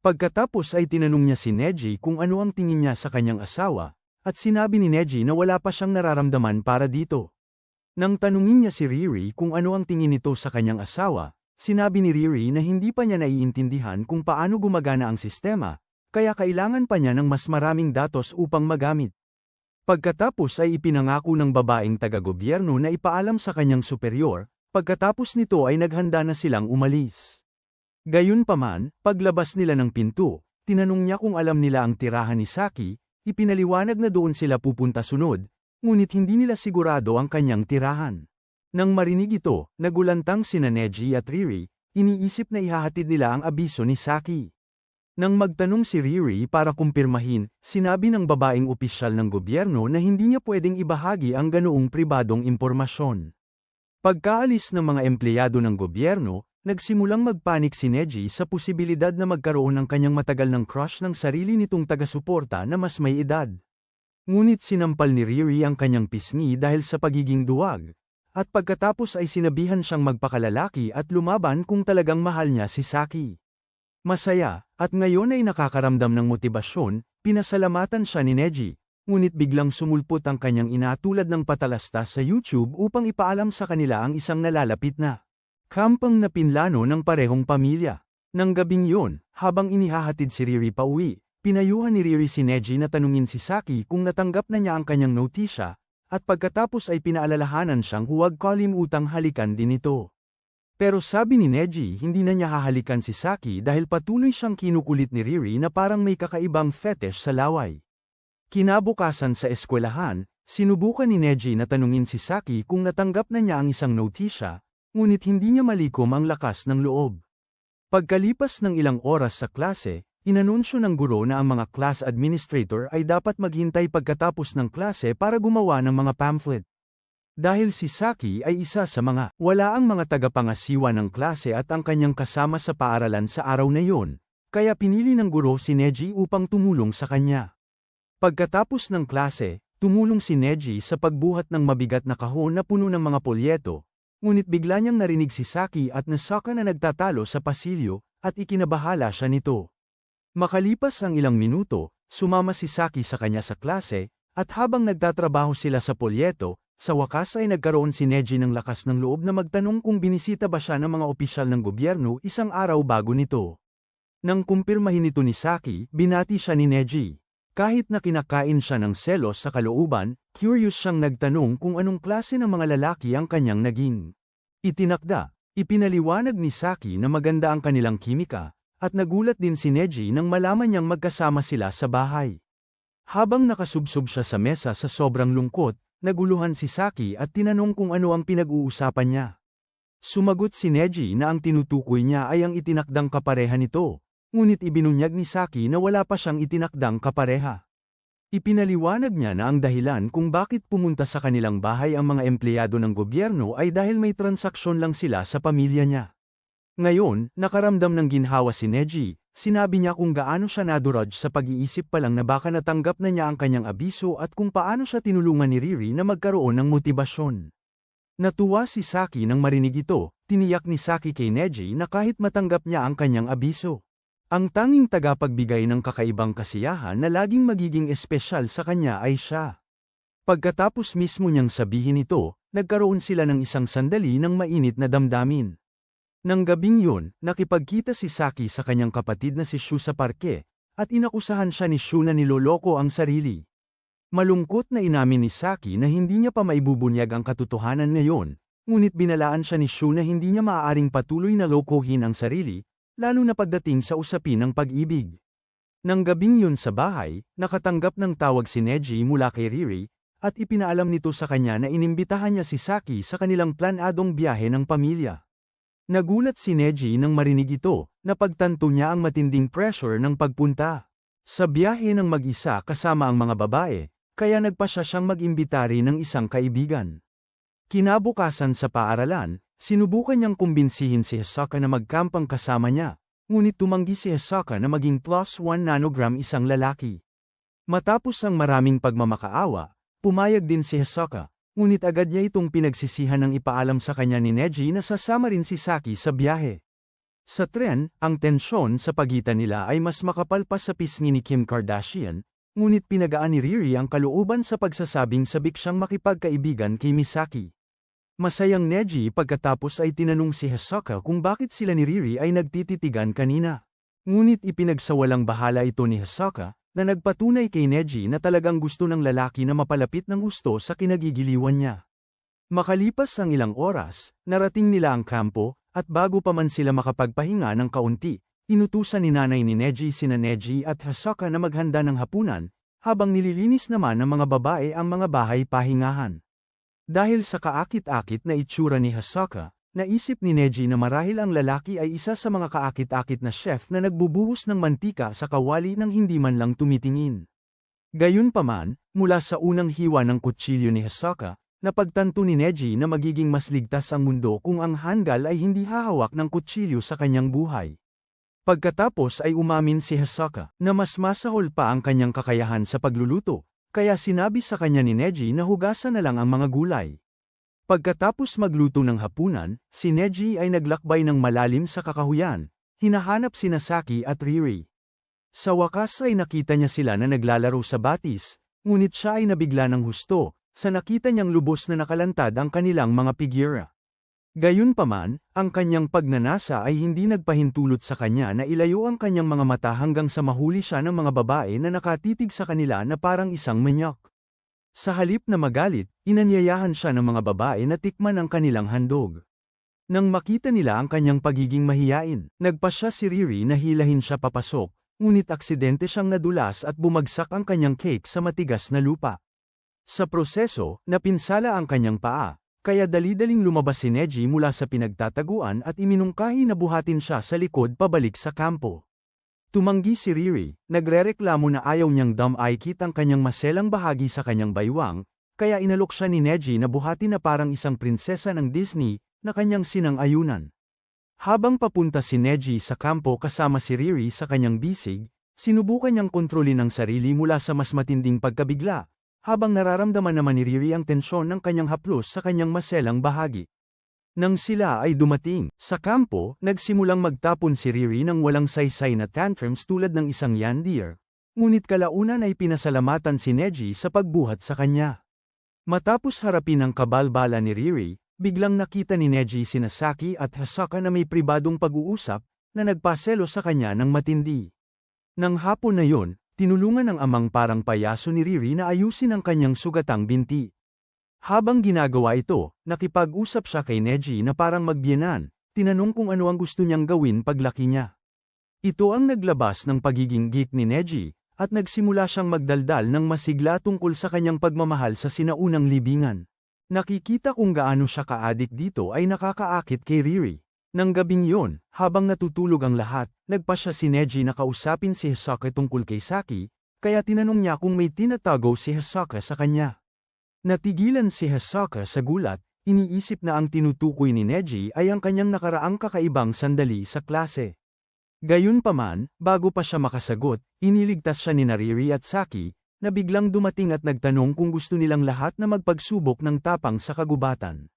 Pagkatapos ay tinanong niya si Neji kung ano ang tingin niya sa kanyang asawa, at sinabi ni Neji na wala pa siyang nararamdaman para dito. Nang tanungin niya si Riri kung ano ang tingin nito sa kanyang asawa, sinabi ni Riri na hindi pa niya naiintindihan kung paano gumagana ang sistema, kaya kailangan pa niya ng mas maraming datos upang magamit. Pagkatapos ay ipinangako ng babaeng taga-gobyerno na ipaalam sa kanyang superior, pagkatapos nito ay naghanda na silang umalis. Gayunpaman, paglabas nila ng pinto, tinanong niya kung alam nila ang tirahan ni Saki, ipinaliwanag na doon sila pupunta sunod, ngunit hindi nila sigurado ang kanyang tirahan. Nang marinig ito, nagulantang sina Neji at Riri, iniisip na ihahatid nila ang abiso ni Saki. Nang magtanong si Riri para kumpirmahin, sinabi ng babaeng opisyal ng gobyerno na hindi niya pwedeng ibahagi ang ganoong pribadong impormasyon. Pagkaalis ng mga empleyado ng gobyerno, nagsimulang magpanik si Neji sa posibilidad na magkaroon ng kanyang matagal ng crush ng sarili nitong taga-suporta na mas may edad. Ngunit sinampal ni Riri ang kanyang pisngi dahil sa pagiging duwag, at pagkatapos ay sinabihan siyang magpakalalaki at lumaban kung talagang mahal niya si Saki. Masaya, at ngayon ay nakakaramdam ng motibasyon, pinasalamatan siya ni Neji, ngunit biglang sumulpot ang kanyang ina tulad ng patalastas sa YouTube upang ipaalam sa kanila ang isang nalalapit na kampang na pinlano ng parehong pamilya. Nang gabing yun, habang inihahatid si Riri pauwi, pinayuhan ni Riri si Neji na tanungin si Saki kung natanggap na niya ang kanyang notisya, at pagkatapos ay pinaalalahanan siyang huwag kalimutang halikan din ito. Pero sabi ni Neji hindi na niya hahalikan si Saki dahil patuloy siyang kinukulit ni Riri na parang may kakaibang fetish sa laway. Kinabukasan sa eskwelahan, sinubukan ni Neji na tanungin si Saki kung natanggap na niya ang isang notisya, ngunit hindi niya malikom ang lakas ng loob. Pagkalipas ng ilang oras sa klase, inanunsyo ng guro na ang mga class administrator ay dapat maghintay pagkatapos ng klase para gumawa ng mga pamphlet. Dahil si Saki ay isa sa mga wala ang mga tagapangasiwa ng klase at ang kanyang kasama sa paaralan sa araw na yon, kaya pinili ng guro si Neji upang tumulong sa kanya. Pagkatapos ng klase, tumulong si Neji sa pagbuhat ng mabigat na kahon na puno ng mga polyeto, ngunit bigla niyang narinig si Saki at Nasaka na nagtatalo sa pasilyo, at ikinabahala siya nito. Makalipas ang ilang minuto, sumama si Saki sa kanya sa klase, at habang nagtatrabaho sila sa polyeto, sa wakas ay nagkaroon si Neji ng lakas ng loob na magtanong kung binisita ba siya ng mga opisyal ng gobyerno isang araw bago nito. Nang kumpirmahin ito ni Saki, binati siya ni Neji. Kahit na kinakain siya ng selos sa kalooban, curious siyang nagtanong kung anong klase ng mga lalaki ang kanyang naging. Itinakda, ipinaliwanag ni Saki na maganda ang kanilang kimika, at nagulat din si Neji nang malaman niyang magkasama sila sa bahay. Habang nakasubsob siya sa mesa sa sobrang lungkot, naguluhan si Saki at tinanong kung ano ang pinag-uusapan niya. Sumagot si Neji na ang tinutukoy niya ay ang itinakdang kapareha nito. Ngunit ibinunyag ni Saki na wala pa siyang itinakdang kapareha. Ipinaliwanag niya na ang dahilan kung bakit pumunta sa kanilang bahay ang mga empleyado ng gobyerno ay dahil may transaksyon lang sila sa pamilya niya. Ngayon, nakaramdam ng ginhawa si Neji, sinabi niya kung gaano siya naduraj sa pag-iisip pa lang na baka natanggap na niya ang kanyang abiso at kung paano siya tinulungan ni Riri na magkaroon ng motibasyon. Natuwa si Saki nang marinig ito, tiniyak ni Saki kay Neji na kahit matanggap niya ang kanyang abiso, Ang tanging tagapagbigay ng kakaibang kasiyahan na laging magiging espesyal sa kanya ay siya. Pagkatapos mismo niyang sabihin ito, nagkaroon sila ng isang sandali ng mainit na damdamin. Nang gabing yun, nakipagkita si Saki sa kanyang kapatid na si Shu sa parke, at inakusahan siya ni Shu na niloloko ang sarili. Malungkot na inamin ni Saki na hindi niya pa maibubunyag ang katotohanan ngayon, ngunit binalaan siya ni Shu na hindi niya maaaring patuloy na lokohin ang sarili, lalo na pagdating sa usapin ng pag-ibig. Nang gabing yun sa bahay, nakatanggap ng tawag si Neji mula kay Riri, at ipinaalam nito sa kanya na inimbitahan niya si Saki sa kanilang planadong biyahe ng pamilya. Nagulat si Neji nang marinig ito, napagtanto niya ang matinding pressure ng pagpunta sa biyahe ng mag-isa kasama ang mga babae, kaya nagpasya siyang mag-imbitari ng isang kaibigan. Kinabukasan sa paaralan, sinubukan niyang kumbinsihin si Hisoka na magkampang kasama niya, ngunit tumanggi si Hisoka na maging +1 nanogram isang lalaki. Matapos ang maraming pagmamakaawa, pumayag din si Hisoka, ngunit agad niya itong pinagsisihan ng ipaalam sa kanya ni Neji na sasama rin si Saki sa biyahe. Sa tren, ang tensyon sa pagitan nila ay mas makapal pa sa pisngi ni Kim Kardashian, ngunit pinagaan ni Riri ang kalooban sa pagsasabing sabik siyang makipagkaibigan kay Misaki. Masayang Neji pagkatapos ay tinanong si Hisoka kung bakit sila ni Riri ay nagtititigan kanina. Ngunit ipinagsawalang bahala ito ni Hisoka, na nagpatunay kay Neji na talagang gusto ng lalaki na mapalapit ng husto sa kinagigiliwan niya. Makalipas ang ilang oras, narating nila ang kampo, at bago pa man sila makapagpahinga ng kaunti, inutusan ni nanay ni Neji sina Neji at Hisoka na maghanda ng hapunan, habang nililinis naman ng mga babae ang mga bahay pahingahan. Dahil sa kaakit-akit na itsura ni Hisoka, naisip ni Neji na marahil ang lalaki ay isa sa mga kaakit-akit na chef na nagbubuhos ng mantika sa kawali nang hindi man lang tumitingin. Gayunpaman, mula sa unang hiwa ng kutsilyo ni Hisoka, napagtanto ni Neji na magiging mas ligtas ang mundo kung ang hanggal ay hindi hahawak ng kutsilyo sa kanyang buhay. Pagkatapos ay umamin si Hisoka na mas masahol pa ang kanyang kakayahan sa pagluluto, kaya sinabi sa kanya ni Neji na hugasan na lang ang mga gulay. Pagkatapos magluto ng hapunan, si Neji ay naglakbay ng malalim sa kakahuyan, hinahanap sina Saki at Riri. Sa wakas ay nakita niya sila na naglalaro sa batis, ngunit siya ay nabigla ng husto, sa nakita niyang lubos na nakalantad ang kanilang mga figura. Gayunpaman, ang kanyang pagnanasa ay hindi nagpahintulot sa kanya na ilayo ang kanyang mga mata hanggang sa mahuli siya ng mga babae na nakatitig sa kanila na parang isang manyak. Sa halip na magalit, inanyayahan siya ng mga babae na tikman ang kanilang handog. Nang makita nila ang kanyang pagiging mahiyain, nagpasya si Riri na hilahin siya papasok, ngunit aksidente siyang nadulas at bumagsak ang kanyang cake sa matigas na lupa. Sa proseso, napinsala ang kanyang paa, kaya dali-daling lumabas si Neji mula sa pinagtataguan at iminungkahi na buhatin siya sa likod pabalik sa kampo. Tumanggi si Riri, nagrereklamo na ayaw niyang dam-aikit ang kanyang maselang bahagi sa kanyang baywang, kaya inalok siya ni Neji na buhati na parang isang prinsesa ng Disney, na kanyang sinang-ayunan. Habang papunta si Neji sa kampo kasama si Riri sa kanyang bisig, sinubukan niyang kontrolin ang sarili mula sa mas matinding pagkabigla, habang nararamdaman naman ni Riri ang tensyon ng kanyang haplos sa kanyang maselang bahagi. Nang sila ay dumating sa kampo, nagsimulang magtapon si Riri ng walang saysay na tantrums tulad ng isang yandere, ngunit kalaunan ay pinasalamatan si Neji sa pagbuhat sa kanya. Matapos harapin ang kabalbala ni Riri, biglang nakita ni Neji sina Saki at Hisoka na may pribadong pag-uusap, na nagpaselo sa kanya ng matindi. Nang hapon na yon, tinulungan ng amang parang payaso ni Riri na ayusin ang kanyang sugatang binti. Habang ginagawa ito, nakipag-usap siya kay Neji na parang magbiyenan, tinanong kung ano ang gusto niyang gawin paglaki niya. Ito ang naglabas ng pagiging geek ni Neji, at nagsimula siyang magdaldal ng masigla tungkol sa kanyang pagmamahal sa sinaunang libingan. Nakikita kung gaano siya ka-adik dito ay nakakaakit kay Riri. Nang gabing yon, habang natutulog ang lahat, nagpasya si Neji na kausapin si Hisoka tungkol kay Saki, kaya tinanong niya kung may tinatago si Hisoka sa kanya. Natigilan si Hisoka sa gulat, iniisip na ang tinutukoy ni Neji ay ang kanyang nakaraang kakaibang sandali sa klase. Gayunpaman, bago pa siya makasagot, iniligtas siya ni Riri at Saki, na biglang dumating at nagtanong kung gusto nilang lahat na magpagsubok ng tapang sa kagubatan.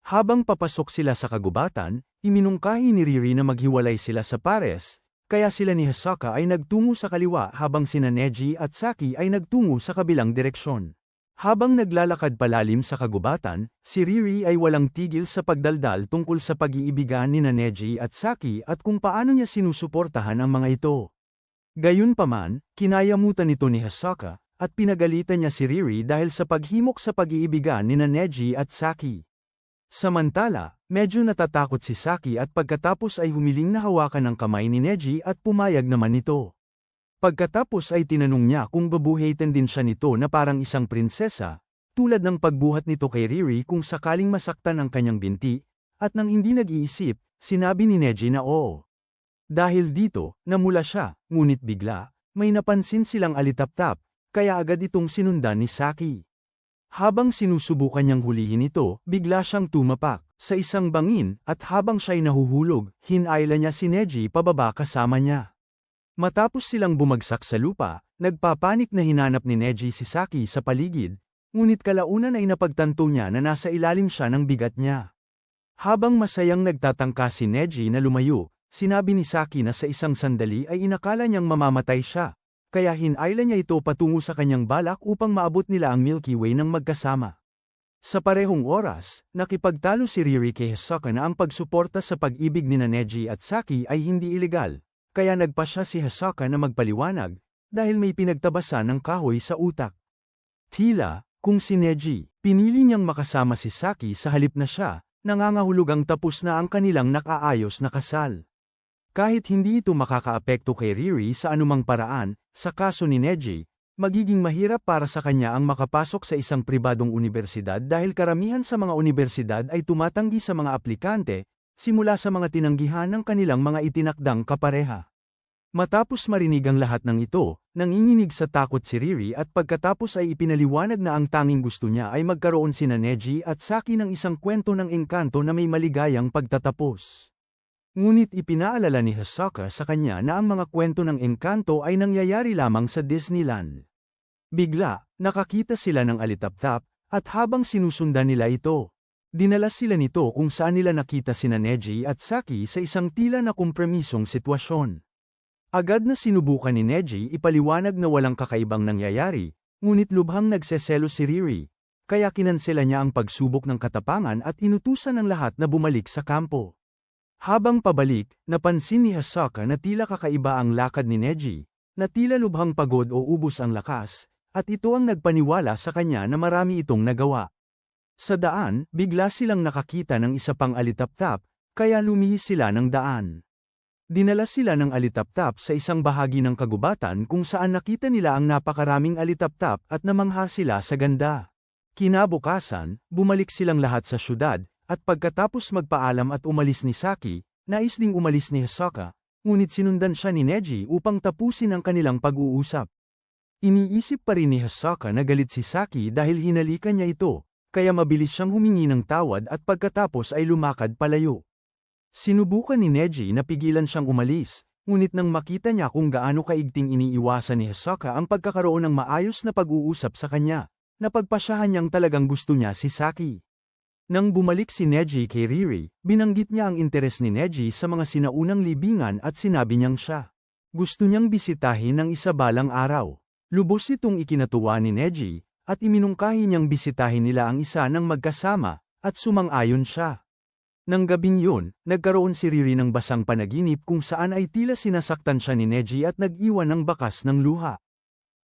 Habang papasok sila sa kagubatan, iminungkahi ni Riri na maghiwalay sila sa pares, kaya sila ni Hisoka ay nagtungo sa kaliwa habang sina Neji at Saki ay nagtungo sa kabilang direksyon. Habang naglalakad palalim sa kagubatan, si Riri ay walang tigil sa pagdaldal tungkol sa pag-iibigan ni Neji at Saki at kung paano niya sinusuportahan ang mga ito. Gayunpaman, kinayamutan nito ni Hisoka, at pinagalitan niya si Riri dahil sa paghimok sa pag-iibigan ni Neji at Saki. Samantala, medyo natatakot si Saki at pagkatapos ay humiling na hawakan ang kamay ni Neji at pumayag naman ito. Pagkatapos ay tinanong niya kung babuhatin din siya nito na parang isang prinsesa, tulad ng pagbuhat nito kay Riri kung sakaling masaktan ang kanyang binti, at nang hindi nag-iisip, sinabi ni Neji na oo. Dahil dito, namula siya, ngunit bigla, may napansin silang alitaptap, kaya agad itong sinundan ni Saki. Habang sinusubukan niyang hulihin ito, bigla siyang tumapak sa isang bangin at habang siya'y nahuhulog, hinayla niya si Neji pababa kasama niya. Matapos silang bumagsak sa lupa, nagpapanik na hinanap ni Neji si Saki sa paligid, ngunit kalaunan ay napagtanto niya na nasa ilalim siya ng bigat niya. Habang masayang nagtatangka si Neji na lumayo, sinabi ni Saki na sa isang sandali ay inakala niyang mamamatay siya, kaya hinayla niya ito patungo sa kanyang balak upang maabot nila ang Milky Way ng magkasama. Sa parehong oras, nakipagtalo si Riri kay Hisoka na ang pagsuporta sa pag-ibig ni Neji at Saki ay hindi ilegal. Kaya nagpasya si Hisoka na magpaliwanag, dahil may pinagtabasan ng kahoy sa utak. Tila, kung si Neji, pinili niyang makasama si Saki sa halip na siya, nangangahulugang tapos na ang kanilang nakaayos na kasal. Kahit hindi ito makakaapekto kay Riri sa anumang paraan, sa kaso ni Neji, magiging mahirap para sa kanya ang makapasok sa isang pribadong unibersidad dahil karamihan sa mga unibersidad ay tumatanggi sa mga aplikante, simula sa mga tinanggihan ng kanilang mga itinakdang kapareha. Matapos marinig ang lahat ng ito, nanginginig sa takot si Riri at pagkatapos ay ipinaliwanag na ang tanging gusto niya ay magkaroon sina Neji at Saki ng isang kwento ng engkanto na may maligayang pagtatapos. Ngunit ipinaalala ni Hisoka sa kanya na ang mga kwento ng engkanto ay nangyayari lamang sa Disneyland. Bigla, nakakita sila ng alitaptap, at habang sinusundan nila ito, dinala sila nito kung saan nila nakita sina Neji at Saki sa isang tila na kompromisong sitwasyon. Agad na sinubukan ni Neji ipaliwanag na walang kakaibang nangyayari, ngunit lubhang nagseselo si Riri, kaya kinansela niya ang pagsubok ng katapangan at inutusan ng lahat na bumalik sa kampo. Habang pabalik, napansin ni Hisoka na tila kakaiba ang lakad ni Neji, na tila lubhang pagod o ubos ang lakas, at ito ang nagpaniwala sa kanya na marami itong nagawa. Sa daan, bigla silang nakakita ng isa pang alitaptap, kaya lumihis sila ng daan. Dinala sila ng alitaptap sa isang bahagi ng kagubatan kung saan nakita nila ang napakaraming alitaptap at namangha sila sa ganda. Kinabukasan, bumalik silang lahat sa syudad, at pagkatapos magpaalam at umalis ni Saki, nais ding umalis ni Hisoka, ngunit sinundan siya ni Neji upang tapusin ang kanilang pag-uusap. Iniisip pa rin ni Hisoka na galit si Saki dahil hinalikan niya ito, kaya mabilis siyang humingi ng tawad at pagkatapos ay lumakad palayo. Sinubukan ni Neji na pigilan siyang umalis, ngunit nang makita niya kung gaano kaigting iniiwasan ni Hisoka ang pagkakaroon ng maayos na pag-uusap sa kanya, napagpasyahan niyang talagang gusto niya si Saki. Nang bumalik si Neji kay Riri, binanggit niya ang interes ni Neji sa mga sinaunang libingan at sinabi niyang siya. Gusto niyang bisitahin ng isa balang araw. Lubos itong ikinatuwa ni Neji, at iminungkahi niyang bisitahin nila ang isa ng magkasama, at sumang-ayon siya. Nang gabing yun, nagkaroon si Riri ng basang panaginip kung saan ay tila sinasaktan siya ni Neji at nag-iwan ng bakas ng luha.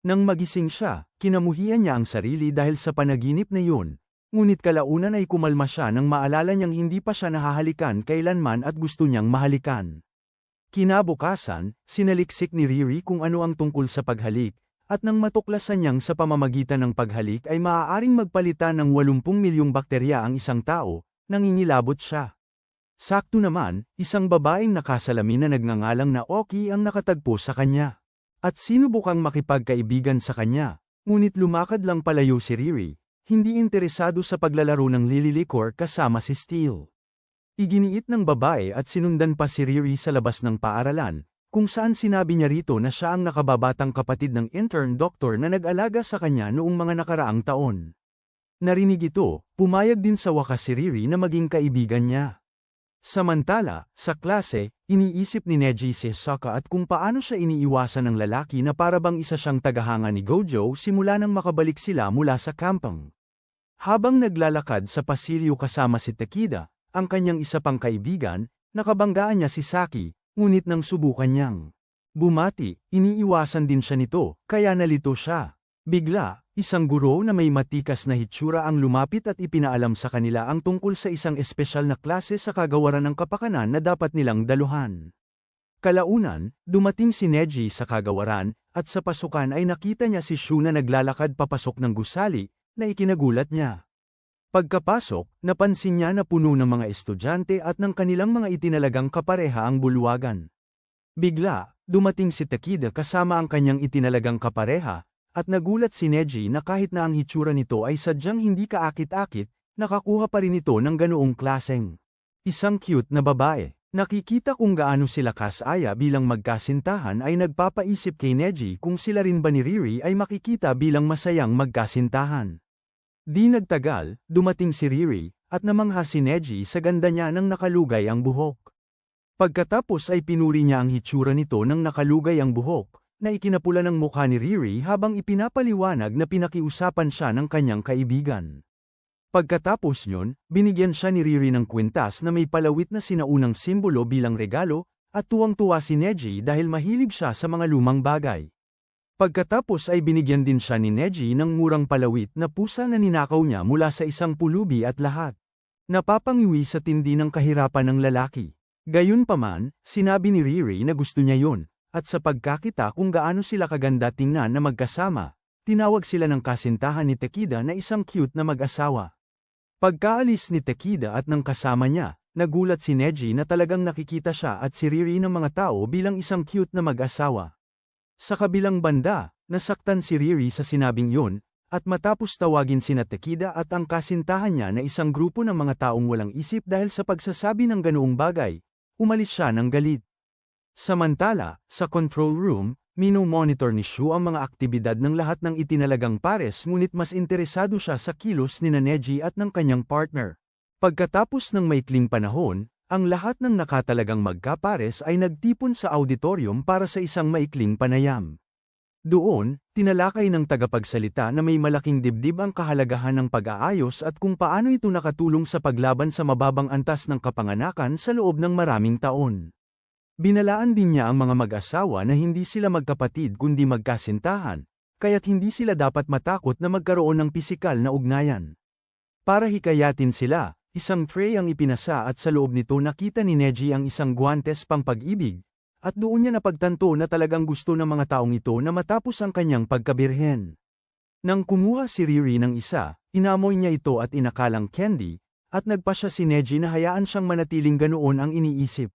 Nang magising siya, kinamuhian niya ang sarili dahil sa panaginip na yun, ngunit kalaunan ay kumalma siya nang maalala niyang hindi pa siya nahahalikan kailanman at gusto niyang mahalikan. Kinabukasan, sinaliksik ni Riri kung ano ang tungkol sa paghalik, at nang matuklasan niyang sa pamamagitan ng paghalik ay maaaring magpalitan ng 80 milyong bakterya ang isang tao, nangingilabot siya. Sakto naman, isang babaeng nakasalamin na nagngangalang na Oki ang nakatagpo sa kanya. At sinubukang makipagkaibigan sa kanya, ngunit lumakad lang palayo si Riri, hindi interesado sa paglalaro ng lililikor kasama si Steel. Iginiit ng babae at sinundan pa si Riri sa labas ng paaralan, kung saan sinabi niya rito na siya ang nakababatang kapatid ng intern doctor na nag-alaga sa kanya noong mga nakaraang taon. Narinig ito, pumayag din sa wakas si Riri na maging kaibigan niya. Samantala, sa klase, iniisip ni Neji si Sokka at kung paano siya iniiwasan ng lalaki na para bang isa siyang tagahanga ni Gojo simula nang makabalik sila mula sa kampang. Habang naglalakad sa pasilyo kasama si Takeda, ang kanyang isa pang kaibigan, nakabanggaan niya si Saki, ngunit nang subukan niyang bumati, iniiwasan din siya nito, kaya nalito siya. Bigla, isang guro na may matikas na hitsura ang lumapit at ipinaalam sa kanila ang tungkol sa isang espesyal na klase sa kagawaran ng kapakanan na dapat nilang daluhan. Kalaunan, dumating si Neji sa kagawaran, at sa pasukan ay nakita niya si Shu na naglalakad papasok ng gusali, na ikinagulat niya. Pagkapasok, napansin niya na puno ng mga estudyante at ng kanilang mga itinalagang kapareha ang bulwagan. Bigla, dumating si Takeda kasama ang kanyang itinalagang kapareha, at nagulat si Neji na kahit na ang hitsura nito ay sadyang hindi kaakit-akit, nakakuha pa rin ito ng ganoong klaseng isang cute na babae. Nakikita kung gaano sila kasaya bilang magkasintahan ay nagpapaisip kay Neji kung sila rin ba ni Riri ay makikita bilang masayang magkasintahan. Di nagtagal, dumating si Riri, at namangha si Neji sa ganda niya nang nakalugay ang buhok. Pagkatapos ay pinuri niya ang hitsura nito nang nakalugay ang buhok, na ikinapula ng mukha ni Riri habang ipinapaliwanag na pinakiusapan siya ng kanyang kaibigan. Pagkatapos nyon, binigyan siya ni Riri ng kwintas na may palawit na sinaunang simbolo bilang regalo, at tuwang-tuwa si Neji dahil mahilig siya sa mga lumang bagay. Pagkatapos ay binigyan din siya ni Neji ng murang palawit na pusa na ninakaw niya mula sa isang pulubi at lahat. Napapangiwi sa tindi ng kahirapan ng lalaki. Gayunpaman, sinabi ni Riri na gusto niya yun. At sa pagkakita kung gaano sila kaganda tingnan na magkasama, tinawag sila ng kasintahan ni Takeda na isang cute na mag-asawa. Pagkaalis ni Takeda at ng kasama niya, nagulat si Neji na talagang nakikita siya at si Riri ng mga tao bilang isang cute na mag-asawa. Sa kabilang banda, nasaktan si Riri sa sinabing yun, at matapos tawagin sina Takeda at ang kasintahan niya na isang grupo ng mga taong walang isip dahil sa pagsasabi ng ganoong bagay, umalis siya ng galit. Samantala, sa control room, mino-monitor ni Shu ang mga aktibidad ng lahat ng itinalagang pares ngunit mas interesado siya sa kilos ni Neji at ng kanyang partner. Pagkatapos ng maikling panahon, ang lahat ng nakatalagang magkapares ay nagtipon sa auditorium para sa isang maikling panayam. Doon, tinalakay ng tagapagsalita na may malaking dibdib ang kahalagahan ng pag-aayos at kung paano ito nakatulong sa paglaban sa mababang antas ng kapanganakan sa loob ng maraming taon. Binalaan din niya ang mga mag-asawa na hindi sila magkapatid kundi magkasintahan, kaya't hindi sila dapat matakot na magkaroon ng pisikal na ugnayan. Para hikayatin sila, isang tray ang ipinasa at sa loob nito nakita ni Neji ang isang guwantes pang pag-ibig, at doon niya napagtanto na talagang gusto ng mga taong ito na matapos ang kanyang pagkabirhen. Nang kumuha si Riri ng isa, inamoy niya ito at inakalang candy, at nagpasya si Neji na hayaan siyang manatiling ganoon ang iniisip.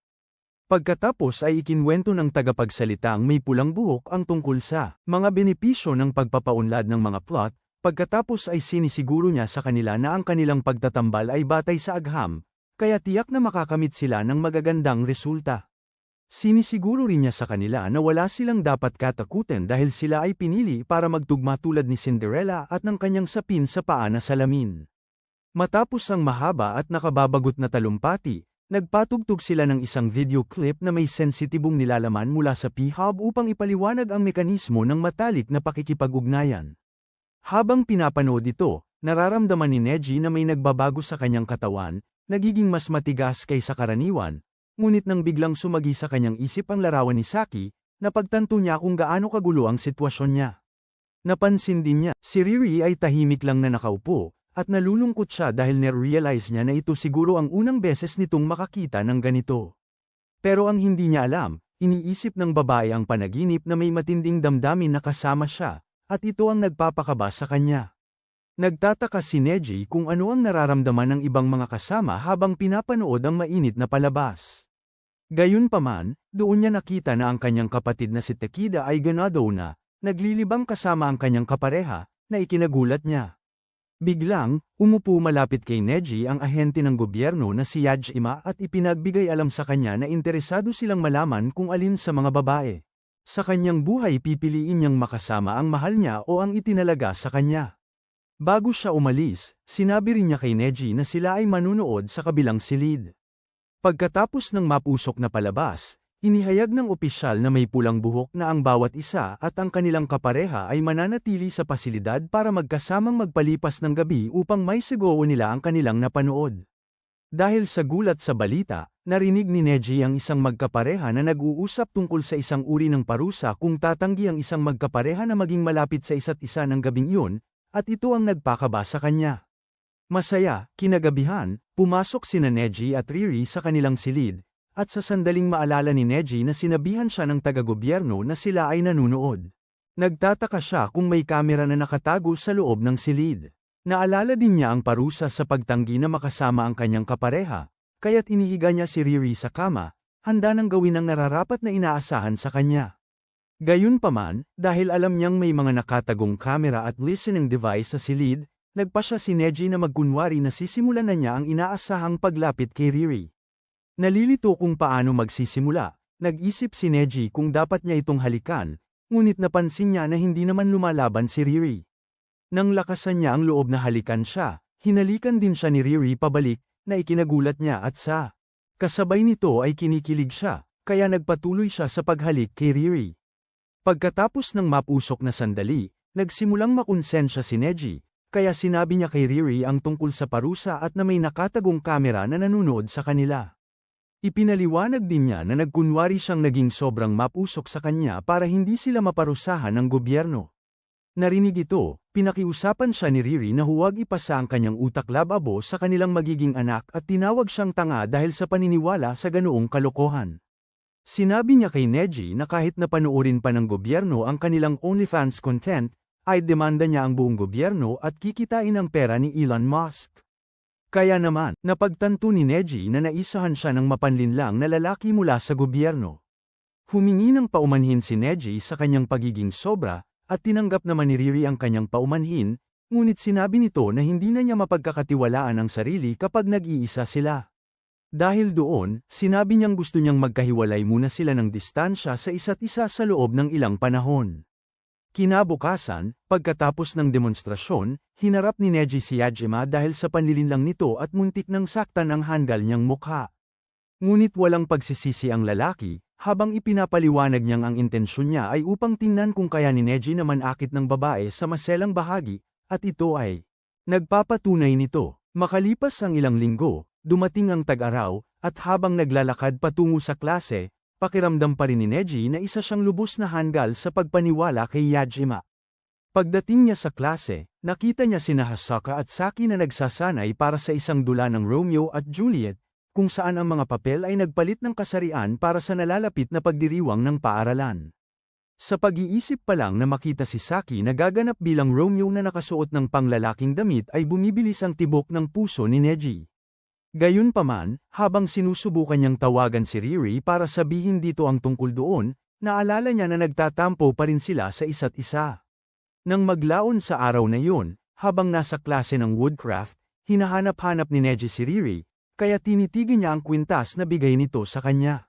Pagkatapos ay ikinwento ng tagapagsalita ang may pulang buhok ang tungkol sa mga benepisyo ng pagpapaunlad ng mga plot, pagkatapos ay sinisiguro niya sa kanila na ang kanilang pagtatambal ay batay sa agham, kaya tiyak na makakamit sila ng magagandang resulta. Sinisiguro rin niya sa kanila na wala silang dapat katakutin dahil sila ay pinili para magtugma tulad ni Cinderella at ng kanyang sapin sa paa na salamin. Matapos ang mahaba at nakababagot na talumpati, nagpatugtog sila ng isang video clip na may sensitibong nilalaman mula sa P-Hub upang ipaliwanag ang mekanismo ng matalik na pakikipag-ugnayan. Habang pinapanood ito, nararamdaman ni Neji na may nagbabago sa kanyang katawan, nagiging mas matigas kaysa karaniwan, ngunit nang biglang sumagi sa kanyang isip ang larawan ni Saki, napagtanto niya kung gaano kagulo ang sitwasyon niya. Napansin din niya, si Riri ay tahimik lang na nakaupo, at nalulungkot siya dahil na-realize niya na ito siguro ang unang beses nitong makakita ng ganito. Pero ang hindi niya alam, iniisip ng babae ang panaginip na may matinding damdamin na kasama siya, at ito ang nagpapakaba sa kanya. Nagtataka si Neji kung ano ang nararamdaman ng ibang mga kasama habang pinapanood ang mainit na palabas. Gayunpaman, doon niya nakita na ang kanyang kapatid na si Takeda ay ganado na, naglilibang kasama ang kanyang kapareha, na ikinagulat niya. Biglang, umupo malapit kay Neji ang ahente ng gobyerno na si Yajima at ipinagbigay alam sa kanya na interesado silang malaman kung alin sa mga babae sa kanyang buhay pipiliin niyang makasama ang mahal niya o ang itinalaga sa kanya. Bago siya umalis, sinabi rin niya kay Neji na sila ay manunood sa kabilang silid. Pagkatapos ng mapusok na palabas, inihayag ng opisyal na may pulang buhok na ang bawat isa at ang kanilang kapareha ay mananatili sa pasilidad para magkasamang magpalipas ng gabi upang may sigaw nila ang kanilang napanood. Dahil sa gulat sa balita, narinig ni Neji ang isang magkapareha na nag-uusap tungkol sa isang uri ng parusa kung tatanggi ang isang magkapareha na maging malapit sa isa't isa ng gabing iyon, at ito ang nagpakaba sa kanya. Masaya, kinagabihan, pumasok sina Neji at Riri sa kanilang silid, at sa sandaling maalala ni Neji na sinabihan siya ng taga-gobyerno na sila ay nanunood. Nagtataka siya kung may kamera na nakatago sa loob ng silid. Naalala din niya ang parusa sa pagtanggi na makasama ang kanyang kapareha, kaya't inihiga niya si Riri sa kama, handa nang gawin ang nararapat na inaasahan sa kanya. Gayunpaman, dahil alam niyang may mga nakatagong kamera at listening device sa silid, nagpa siya si Neji na magkunwari na sisimulan na niya ang inaasahang paglapit kay Riri. Nalilito kung paano magsisimula, nag-isip si Neji kung dapat niya itong halikan, ngunit napansin niya na hindi naman lumalaban si Riri. Nang lakasan niya ang loob na halikan siya, hinalikan din siya ni Riri pabalik, na ikinagulat niya at sa kasabay nito ay kinikilig siya, kaya nagpatuloy siya sa paghalik kay Riri. Pagkatapos ng mapusok na sandali, nagsimulang makonsensya si Neji, kaya sinabi niya kay Riri ang tungkol sa parusa at na may nakatagong kamera na nanunood sa kanila. Ipinaliwanag din niya na nagkunwari siyang naging sobrang mapusok sa kanya para hindi sila maparusahan ng gobyerno. Narinig ito, pinakiusapan siya ni Riri na huwag ipasa ang kanyang utak lababo sa kanilang magiging anak at tinawag siyang tanga dahil sa paniniwala sa ganoong kalokohan. Sinabi niya kay Neji na kahit na panoorin pa ng gobyerno ang kanilang OnlyFans content, ay demanda niya ang buong gobyerno at kikitain ang pera ni Elon Musk. Kaya naman, napagtanto ni Neji na naisahan siya ng mapanlinlang na lalaki mula sa gobyerno. Humingi ng paumanhin si Neji sa kanyang pagiging sobra, at tinanggap naman ni Riri ang kanyang paumanhin, ngunit sinabi nito na hindi na niya mapagkakatiwalaan ang sarili kapag nag-iisa sila. Dahil doon, sinabi niyang gusto niyang magkahiwalay muna sila ng distansya sa isa't isa sa loob ng ilang panahon. Kinabukasan, pagkatapos ng demonstrasyon, hinarap ni Neji si Yajima dahil sa panlilinlang nito at muntik nang saktan ang hanggal niyang mukha. Ngunit walang pagsisisi ang lalaki, habang ipinapaliwanag niyang ang intensyon niya ay upang tingnan kung kaya ni Neji na manakit ng babae sa maselang bahagi, at ito ay nagpapatunay nito. Makalipas ang ilang linggo, dumating ang tag-araw, at habang naglalakad patungo sa klase, pakiramdam pa rin ni Neji na isa siyang lubos na hanggal sa pagpaniwala kay Yajima. Pagdating niya sa klase, nakita niya sina Hasaka at Saki na nagsasanay para sa isang dula ng Romeo at Juliet, kung saan ang mga papel ay nagpalit ng kasarian para sa nalalapit na pagdiriwang ng paaralan. Sa pag-iisip pa lang na makita si Saki na gaganap bilang Romeo na nakasuot ng panglalaking damit ay bumibilis ang tibok ng puso ni Neji. Gayunpaman, habang sinusubukan niyang tawagan si Riri para sabihin dito ang tungkol doon, naalala niya na nagtatampo pa rin sila sa isa't isa. Nang maglaon sa araw na yun, habang nasa klase ng woodcraft, hinahanap-hanap ni Neji si Riri, kaya tinitigan niya ang kwintas na bigay nito sa kanya.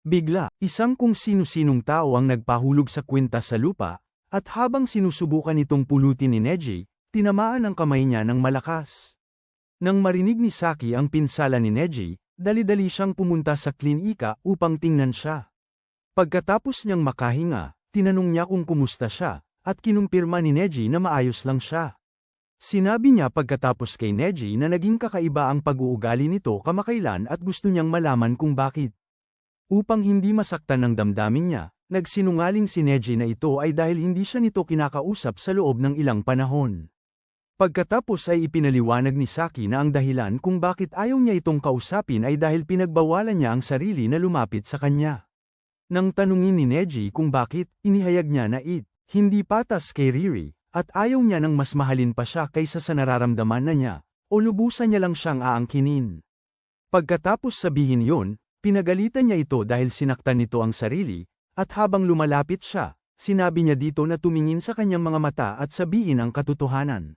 Bigla, isang kung sino-sinong tao ang nagpahulog sa kwintas sa lupa, at habang sinusubukan itong pulutin ni Neji, tinamaan ang kamay niya ng malakas. Nang marinig ni Saki ang pinsala ni Neji, dali-dali siyang pumunta sa klinika upang tingnan siya. Pagkatapos niyang makahinga, tinanong niya kung kumusta siya, at kinumpirma ni Neji na maayos lang siya. Sinabi niya pagkatapos kay Neji na naging kakaiba ang pag-uugali nito kamakailan at gusto niyang malaman kung bakit. Upang hindi masaktan ng damdamin niya, nagsinungaling si Neji na ito ay dahil hindi siya nito kinakausap sa loob ng ilang panahon. Pagkatapos ay ipinaliwanag ni Saki na ang dahilan kung bakit ayaw niya itong kausapin ay dahil pinagbawalan niya ang sarili na lumapit sa kanya. Nang tanungin ni Neji kung bakit, inihayag niya na hindi patas kay Riri, at ayaw niya nang mas mahalin pa siya kaysa sa nararamdaman na niya, o lubusan niya lang siyang aangkinin. Pagkatapos sabihin yon, pinagalitan niya ito dahil sinaktan nito ang sarili, at habang lumalapit siya, sinabi niya dito na tumingin sa kanyang mga mata at sabihin ang katotohanan.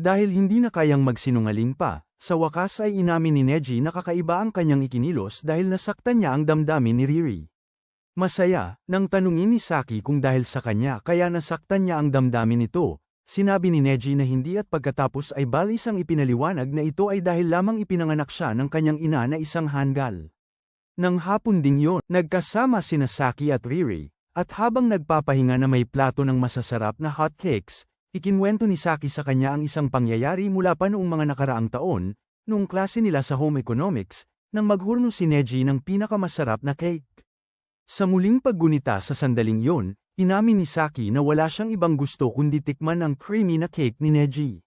Dahil hindi na kayang magsinungaling pa, sa wakas ay inamin ni Neji na kakaiba ang kanyang ikinilos dahil nasaktan niya ang damdamin ni Riri. Masaya, nang tanungin ni Saki kung dahil sa kanya kaya nasaktan niya ang damdamin nito, sinabi ni Neji na hindi at pagkatapos ay balisang ipinaliwanag na ito ay dahil lamang ipinanganak siya ng kanyang ina na isang hanggal. Nang hapon ding yon, nagkasama sina Saki at Riri, at habang nagpapahinga na may plato ng masasarap na hotcakes, ikinwento ni Saki sa kanya ang isang pangyayari mula pa noong mga nakaraang taon, noong klase nila sa home economics, nang maghurno si Neji ng pinakamasarap na cake. Sa muling paggunita sa sandaling yon, inamin ni Saki na wala siyang ibang gusto kundi tikman ang creamy na cake ni Neji.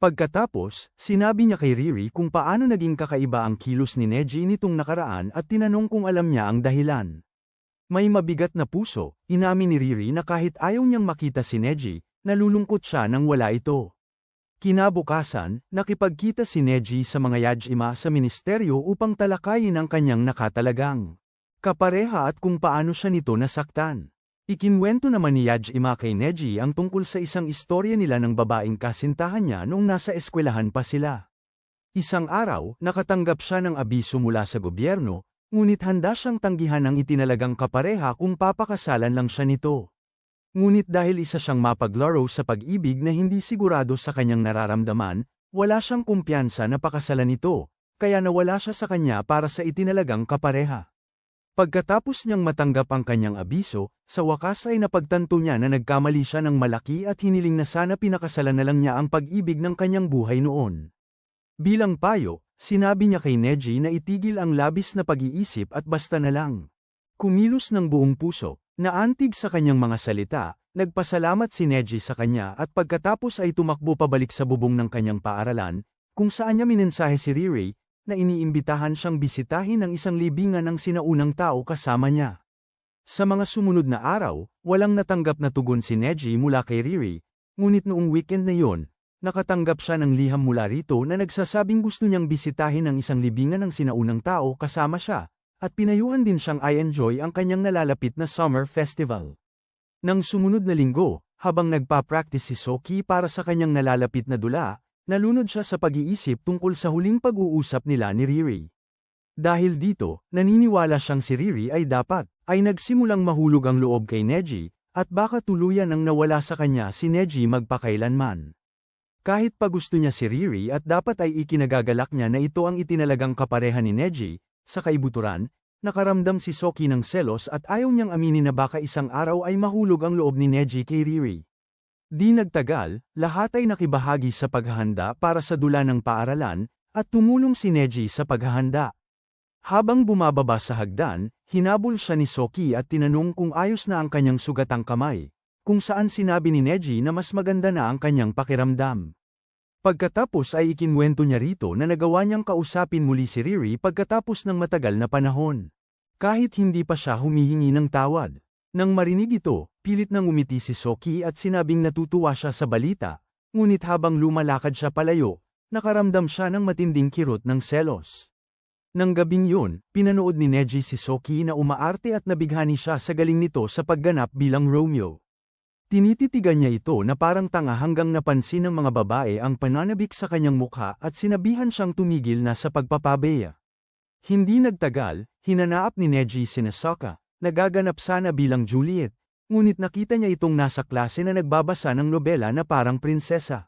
Pagkatapos, sinabi niya kay Riri kung paano naging kakaiba ang kilos ni Neji nitong nakaraan at tinanong kung alam niya ang dahilan. May mabigat na puso, inamin ni Riri na kahit ayaw niyang makita si Neji, nalulungkot siya nang wala ito. Kinabukasan, nakipagkita si Neji sa mga yajima sa ministeryo upang talakayin ang kanyang nakatalagang kapareha at kung paano siya nito nasaktan. Ikinwento naman ni Yajima kay Neji ang tungkol sa isang istorya nila ng babaeng kasintahan niya noong nasa eskwelahan pa sila. Isang araw, nakatanggap siya ng abiso mula sa gobyerno, ngunit handa siyang tanggihan ang itinalagang kapareha kung papakasalan lang siya nito. Ngunit dahil isa siyang mapaglaro sa pag-ibig na hindi sigurado sa kanyang nararamdaman, wala siyang kumpiyansa na pakasalan ito, kaya nawala siya sa kanya para sa itinalagang kapareha. Pagkatapos niyang matanggap ang kanyang abiso, sa wakas ay napagtanto niya na nagkamali siya ng malaki at hiniling na sana pinakasalan na lang niya ang pag-ibig ng kanyang buhay noon. Bilang payo, sinabi niya kay Neji na itigil ang labis na pag-iisip at basta na lang. Kumilos ng buong puso, naantig sa kanyang mga salita, nagpasalamat si Neji sa kanya at pagkatapos ay tumakbo pabalik sa bubong ng kanyang paaralan, kung saan niya minensahe si Riri, na iniimbitahan siyang bisitahin ang isang libingan ng sinaunang tao kasama niya. Sa mga sumunod na araw, walang natanggap na tugon si Neji mula kay Riri, ngunit noong weekend na yon, nakatanggap siya ng liham mula rito na nagsasabing gusto niyang bisitahin ang isang libingan ng sinaunang tao kasama siya, at pinayuhan din siyang i-enjoy ang kanyang nalalapit na summer festival. Nang sumunod na linggo, habang nagpa-practice si Soki para sa kanyang nalalapit na dula, nalunod siya sa pag-iisip tungkol sa huling pag-uusap nila ni Riri. Dahil dito, naniniwala siyang si Riri ay nagsimulang mahulog ang loob kay Neji, at baka tuluyan ang nawala sa kanya si Neji magpakailanman. Kahit pa gusto niya si Riri at dapat ay ikinagagalak niya na ito ang itinalagang kapareha ni Neji, sa kaibuturan, nakaramdam si Soki ng selos at ayaw niyang aminin na baka isang araw ay mahulog ang loob ni Neji kay Riri. Di nagtagal, lahat ay nakibahagi sa paghahanda para sa dula ng paaralan, at tumulong si Neji sa paghahanda. Habang bumababa sa hagdan, hinabol siya ni Soki at tinanong kung ayos na ang kanyang sugatang kamay, kung saan sinabi ni Neji na mas maganda na ang kanyang pakiramdam. Pagkatapos ay ikinwento niya rito na nagawa niyang kausapin muli si Riri pagkatapos ng matagal na panahon. Kahit hindi pa siya humihingi ng tawad. Nang marinig ito, pilit nang umiti si Soki at sinabing natutuwa siya sa balita, ngunit habang lumalakad siya palayo, nakaramdam siya ng matinding kirot ng selos. Nang gabing yun, pinanood ni Neji si Soki na umaarte at nabighani siya sa galing nito sa pagganap bilang Romeo. Tinititigan niya ito na parang tanga hanggang napansin ng mga babae ang pananabik sa kanyang mukha at sinabihan siyang tumigil na sa pagpapabeya. Hindi nagtagal, hinanaap ni Neji si Nasoka, nagaganap sana bilang Juliet, ngunit nakita niya itong nasa klase na nagbabasa ng nobela na parang prinsesa.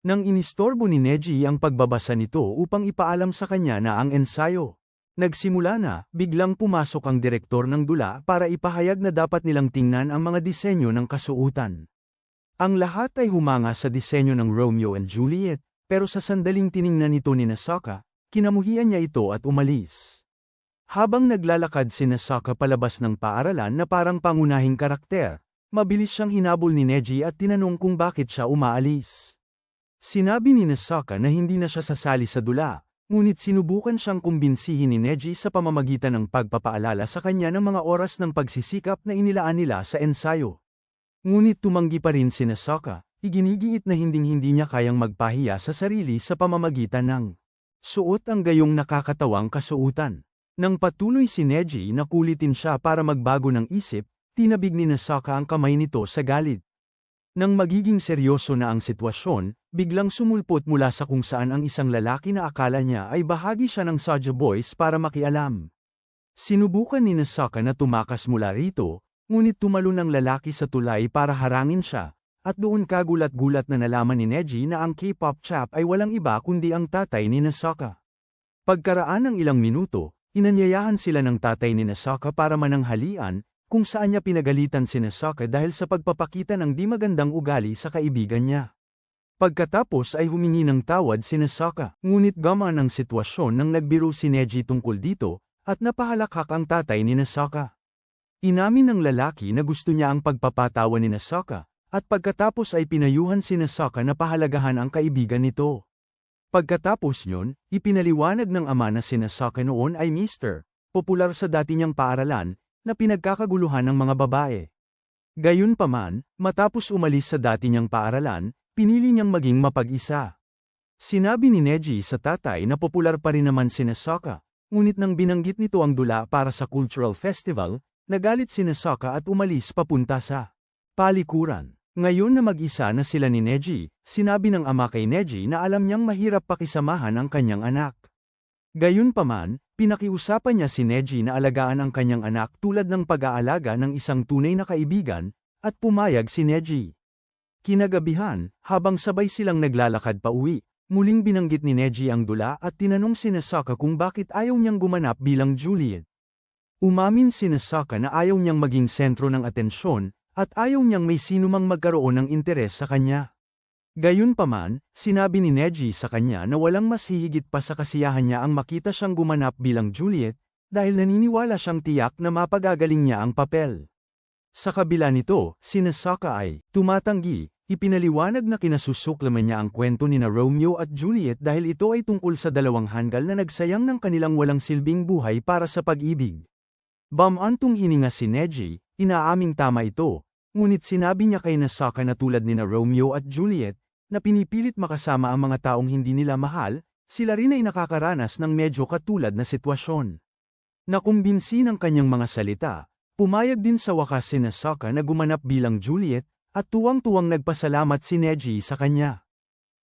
Nang inistorbo ni Neji ang pagbabasa nito upang ipaalam sa kanya na ang ensayo nagsimula na, biglang pumasok ang direktor ng dula para ipahayag na dapat nilang tingnan ang mga disenyo ng kasuutan. Ang lahat ay humanga sa disenyo ng Romeo and Juliet, pero sa sandaling tiningnan nito ni Nasoka, kinamuhian niya ito at umalis. Habang naglalakad si Nasoka palabas ng paaralan na parang pangunahing karakter, mabilis siyang hinabol ni Neji at tinanong kung bakit siya umaalis. Sinabi ni Nasoka na hindi na siya sasali sa dula, ngunit sinubukan siyang kumbinsihin ni Neji sa pamamagitan ng pagpapaalala sa kanya ng mga oras ng pagsisikap na inilaan nila sa ensayo. Ngunit tumanggi pa rin si Nasoka, iginigiit na hinding-hindi niya kayang magpahiya sa sarili sa pamamagitan ng suot ang gayong nakakatawang kasuutan. Nang patuloy si Neji na kulitin siya para magbago ng isip, tinabig ni Nasoka ang kamay nito sa galit. Nang magiging seryoso na ang sitwasyon, biglang sumulpot mula sa kung saan ang isang lalaki na akala niya ay bahagi siya ng Soja Boys para makialam. Sinubukan ni Nasoka na tumakas mula rito, ngunit tumalon ang lalaki sa tulay para harangin siya, at doon kagulat-gulat na nalaman ni Neji na ang K-pop chap ay walang iba kundi ang tatay ni Nasaka. Pagkaraan ng ilang minuto, inanyayahan sila ng tatay ni Nasaka para mananghalian, kung saan niya pinagalitan si Nasaka dahil sa pagpapakita ng di magandang ugali sa kaibigan niya. Pagkatapos ay humingi ng tawad si Nasaka, ngunit gaman ang sitwasyon nang nagbiro si Neji tungkol dito, at napahalakhak ang tatay ni Nasaka. Inamin ng lalaki na gusto niya ang pagpapatawan ni Nasaka, at pagkatapos ay pinayuhan si Nasaka na pahalagahan ang kaibigan nito. Pagkatapos yun, ipinaliwanag ng ama na si Nasaka noon ay Mr. Popular sa dati niyang paaralan, na pinagkakaguluhan ng mga babae. Gayunpaman, matapos umalis sa dati niyang paaralan, pinili niyang maging mapag-isa. Sinabi ni Neji sa tatay na popular pa rin naman si Nasaka, ngunit nang binanggit nito ang dula para sa cultural festival, nagalit si Nasaka at umalis papunta sa palikuran. Ngayon na mag-isa na sila ni Neji, sinabi ng ama kay Neji na alam niyang mahirap pakisamahan ang kanyang anak. Gayunpaman, pinakiusapan niya si Neji na alagaan ang kanyang anak tulad ng pag-aalaga ng isang tunay na kaibigan, at pumayag si Neji. Kinagabihan, habang sabay silang naglalakad pa uwi, muling binanggit ni Neji ang dula at tinanong si Nasaka kung bakit ayaw niyang gumanap bilang Juliet. Umamin si Nasaka na ayaw niyang maging sentro ng atensyon, at ayaw niyang may sinumang magkaroon ng interes sa kanya. Gayunpaman, sinabi ni Neji sa kanya na walang mas hihigit pa sa kasiyahan niya ang makita siyang gumanap bilang Juliet, dahil naniniwala siyang tiyak na mapagagaling niya ang papel. Sa kabila nito, si Nasaka ay tumatanggi, ipinaliwanag na kinasusuklaman niya ang kwento ni na Romeo at Juliet dahil ito ay tungkol sa dalawang hanggal na nagsayang ng kanilang walang silbing buhay para sa pag-ibig. Bamantong hininga si Neji, inaaming tama ito, ngunit sinabi niya kay Nasaka na tulad ni na Romeo at Juliet, na pinipilit makasama ang mga taong hindi nila mahal, sila rin ay nakakaranas ng medyo katulad na sitwasyon. Nakumbinsi ng kanyang mga salita, pumayag din sa wakas si Nasaka na gumanap bilang Juliet, at tuwang-tuwang nagpasalamat si Neji sa kanya.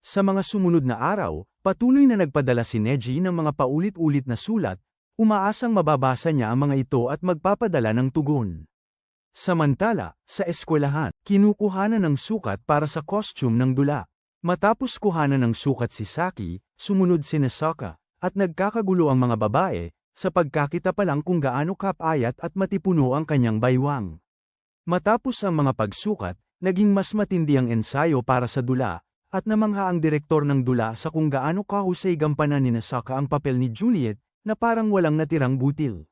Sa mga sumunod na araw, patuloy na nagpadala si Neji ng mga paulit-ulit na sulat, umaasang mababasa niya ang mga ito at magpapadala ng tugon. Samantala, sa eskwelahan, kinukuhanan ng sukat para sa costume ng dula. Matapos kuhanan ng sukat si Saki, sumunod si Nasaka, at nagkakagulo ang mga babae, sa pagkakita pa lang kung gaano kapayat at matipuno ang kanyang baywang. Matapos ang mga pagsukat, naging mas matindi ang ensayo para sa dula, at namangha ang direktor ng dula sa kung gaano kahusay gampanan ni Nasaka ang papel ni Juliet, na parang walang natirang butil.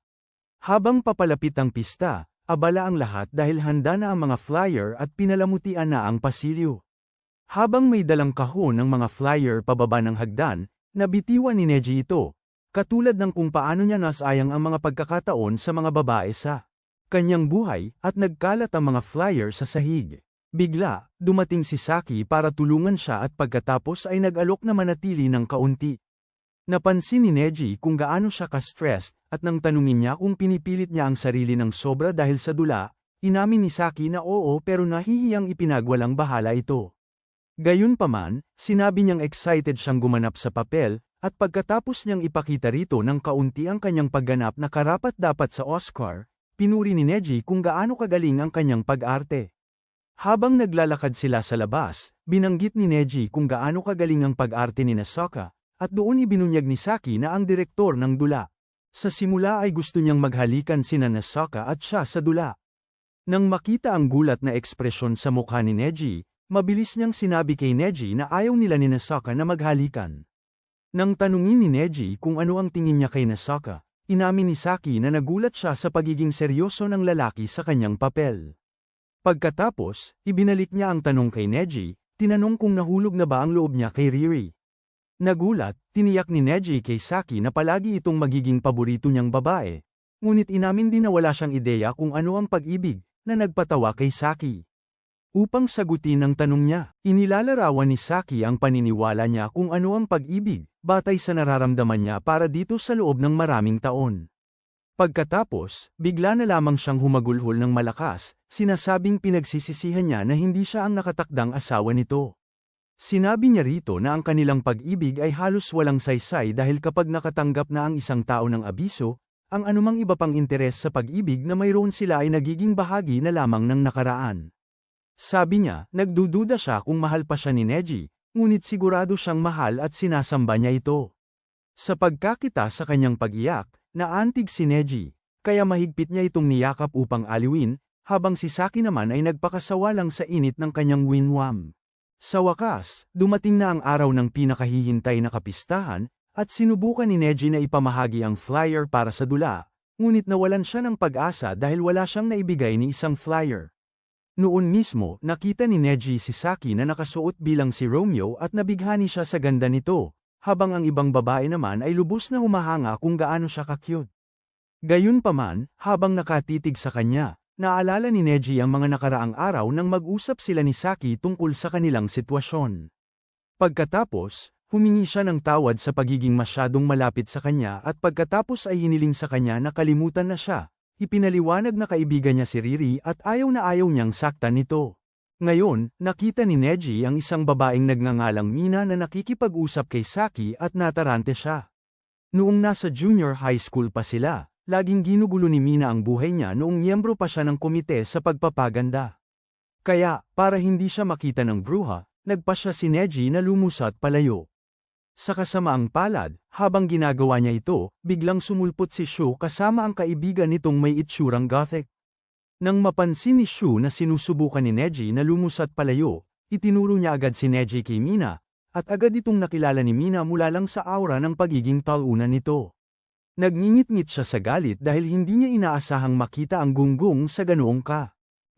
Habang papalapit ang pista, abala ang lahat dahil handa na ang mga flyer at pinalamutian na ang pasilyo. Habang may dalang kahon ng mga flyer pababa ng hagdan, nabitiwan ni Neji ito, katulad ng kung paano niya nasayang ang mga pagkakataon sa mga babae sa kanyang buhay, at nagkalat ang mga flyer sa sahig. Bigla, dumating si Saki para tulungan siya at pagkatapos ay nag-alok na manatili ng kaunti. Napansin ni Neji kung gaano siya ka-stressed, at nang tanungin niya kung pinipilit niya ang sarili ng sobra dahil sa dula, inamin ni Saki na oo pero nahihiyang ipinagwalang bahala ito. Gayunpaman, sinabi niyang excited siyang gumanap sa papel, at pagkatapos niyang ipakita rito ng kaunti ang kanyang pagganap na karapat-dapat sa Oscar, pinuri ni Neji kung gaano kagaling ang kanyang pag-arte. Habang naglalakad sila sa labas, binanggit ni Neji kung gaano kagaling ang pag-arte ni Nasaka, at doon ibinunyag ni Saki na ang direktor ng dula. Sa simula ay gusto niyang maghalikan sina Nasaka at siya sa dula. Nang makita ang gulat na ekspresyon sa mukha ni Neji, mabilis niyang sinabi kay Neji na ayaw nila ni Nasaka na maghalikan. Nang tanungin ni Neji kung ano ang tingin niya kay Nasaka, inamin ni Saki na nagulat siya sa pagiging seryoso ng lalaki sa kanyang papel. Pagkatapos, ibinalik niya ang tanong kay Neji, tinanong kung nahulog na ba ang loob niya kay Riri. Nagulat, tiniyak ni Neji kay Saki na palagi itong magiging paborito niyang babae, ngunit inamin din na wala siyang ideya kung ano ang pag-ibig, na nagpatawa kay Saki. Upang sagutin ang tanong niya, inilalarawan ni Saki ang paniniwala niya kung ano ang pag-ibig, batay sa nararamdaman niya para dito sa loob ng maraming taon. Pagkatapos, bigla na lamang siyang humagulhol ng malakas, sinasabing pinagsisisihan niya na hindi siya ang nakatakdang asawa nito. Sinabi niya rito na ang kanilang pag-ibig ay halos walang saysay dahil kapag nakatanggap na ang isang tao ng abiso, ang anumang iba pang interes sa pag-ibig na mayroon sila ay nagiging bahagi na lamang ng nakaraan. Sabi niya, nagdududa siya kung mahal pa siya ni Neji, ngunit sigurado siyang mahal at sinasamba niya ito. Sa pagkakita sa kanyang pag-iyak, naantig si Neji, kaya mahigpit niya itong niyakap upang aliwin, habang si Saki naman ay nagpakasawa lang sa init ng kanyang winwam. Sa wakas, dumating na ang araw ng pinakahihintay na kapistahan, at sinubukan ni Neji na ipamahagi ang flyer para sa dula, ngunit nawalan siya ng pag-asa dahil wala siyang naibigay ni isang flyer. Noon mismo, nakita ni Neji si Saki na nakasuot bilang si Romeo at nabighani siya sa ganda nito, habang ang ibang babae naman ay lubos na humahanga kung gaano siya ka-cute. Gayunpaman, habang nakatitig sa kanya, naalala ni Neji ang mga nakaraang araw nang mag-usap sila ni Saki tungkol sa kanilang sitwasyon. Pagkatapos, humingi siya ng tawad sa pagiging masyadong malapit sa kanya at pagkatapos ay hiniling sa kanya na kalimutan na siya. Ipinaliwanag na kaibigan niya si Riri at ayaw na ayaw niyang saktan nito. Ngayon, nakita ni Neji ang isang babaeng nagngangalang Mina na nakikipag-usap kay Saki at natarante siya. Noong nasa junior high school pa sila, laging ginugulo ni Mina ang buhay niya noong miyembro pa siya ng komite sa pagpapaganda. Kaya, para hindi siya makita ng bruha, nagpa siya si Neji na lumusat palayo. Sa kasamaang palad, habang ginagawa niya ito, biglang sumulpot si Shu kasama ang kaibigan nitong may itsurang gothic. Nang mapansin ni Shu na sinusubukan ni Neji na lumusat palayo, itinuro niya agad si Neji kay Mina, at agad itong nakilala ni Mina mula lang sa aura ng pagiging talunan nito. Nagngingit-ngit siya sa galit dahil hindi niya inaasahang makita ang gunggong sa ganoong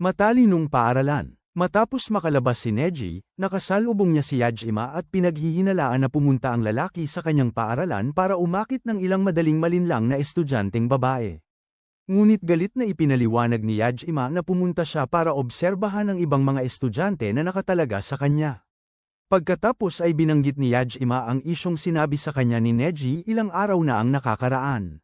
matalinong paaralan. Matapos makalabas si Neji, nakasalubong niya si Yajima at pinaghihinalaan na pumunta ang lalaki sa kanyang paaralan para umakit ng ilang madaling malinlang na estudyanteng babae. Ngunit galit na ipinaliwanag ni Yajima na pumunta siya para obserbahan ang ibang mga estudyante na nakatalaga sa kanya. Pagkatapos ay binanggit ni Yajima ang isyong sinabi sa kanya ni Neji ilang araw na ang nakakaraan.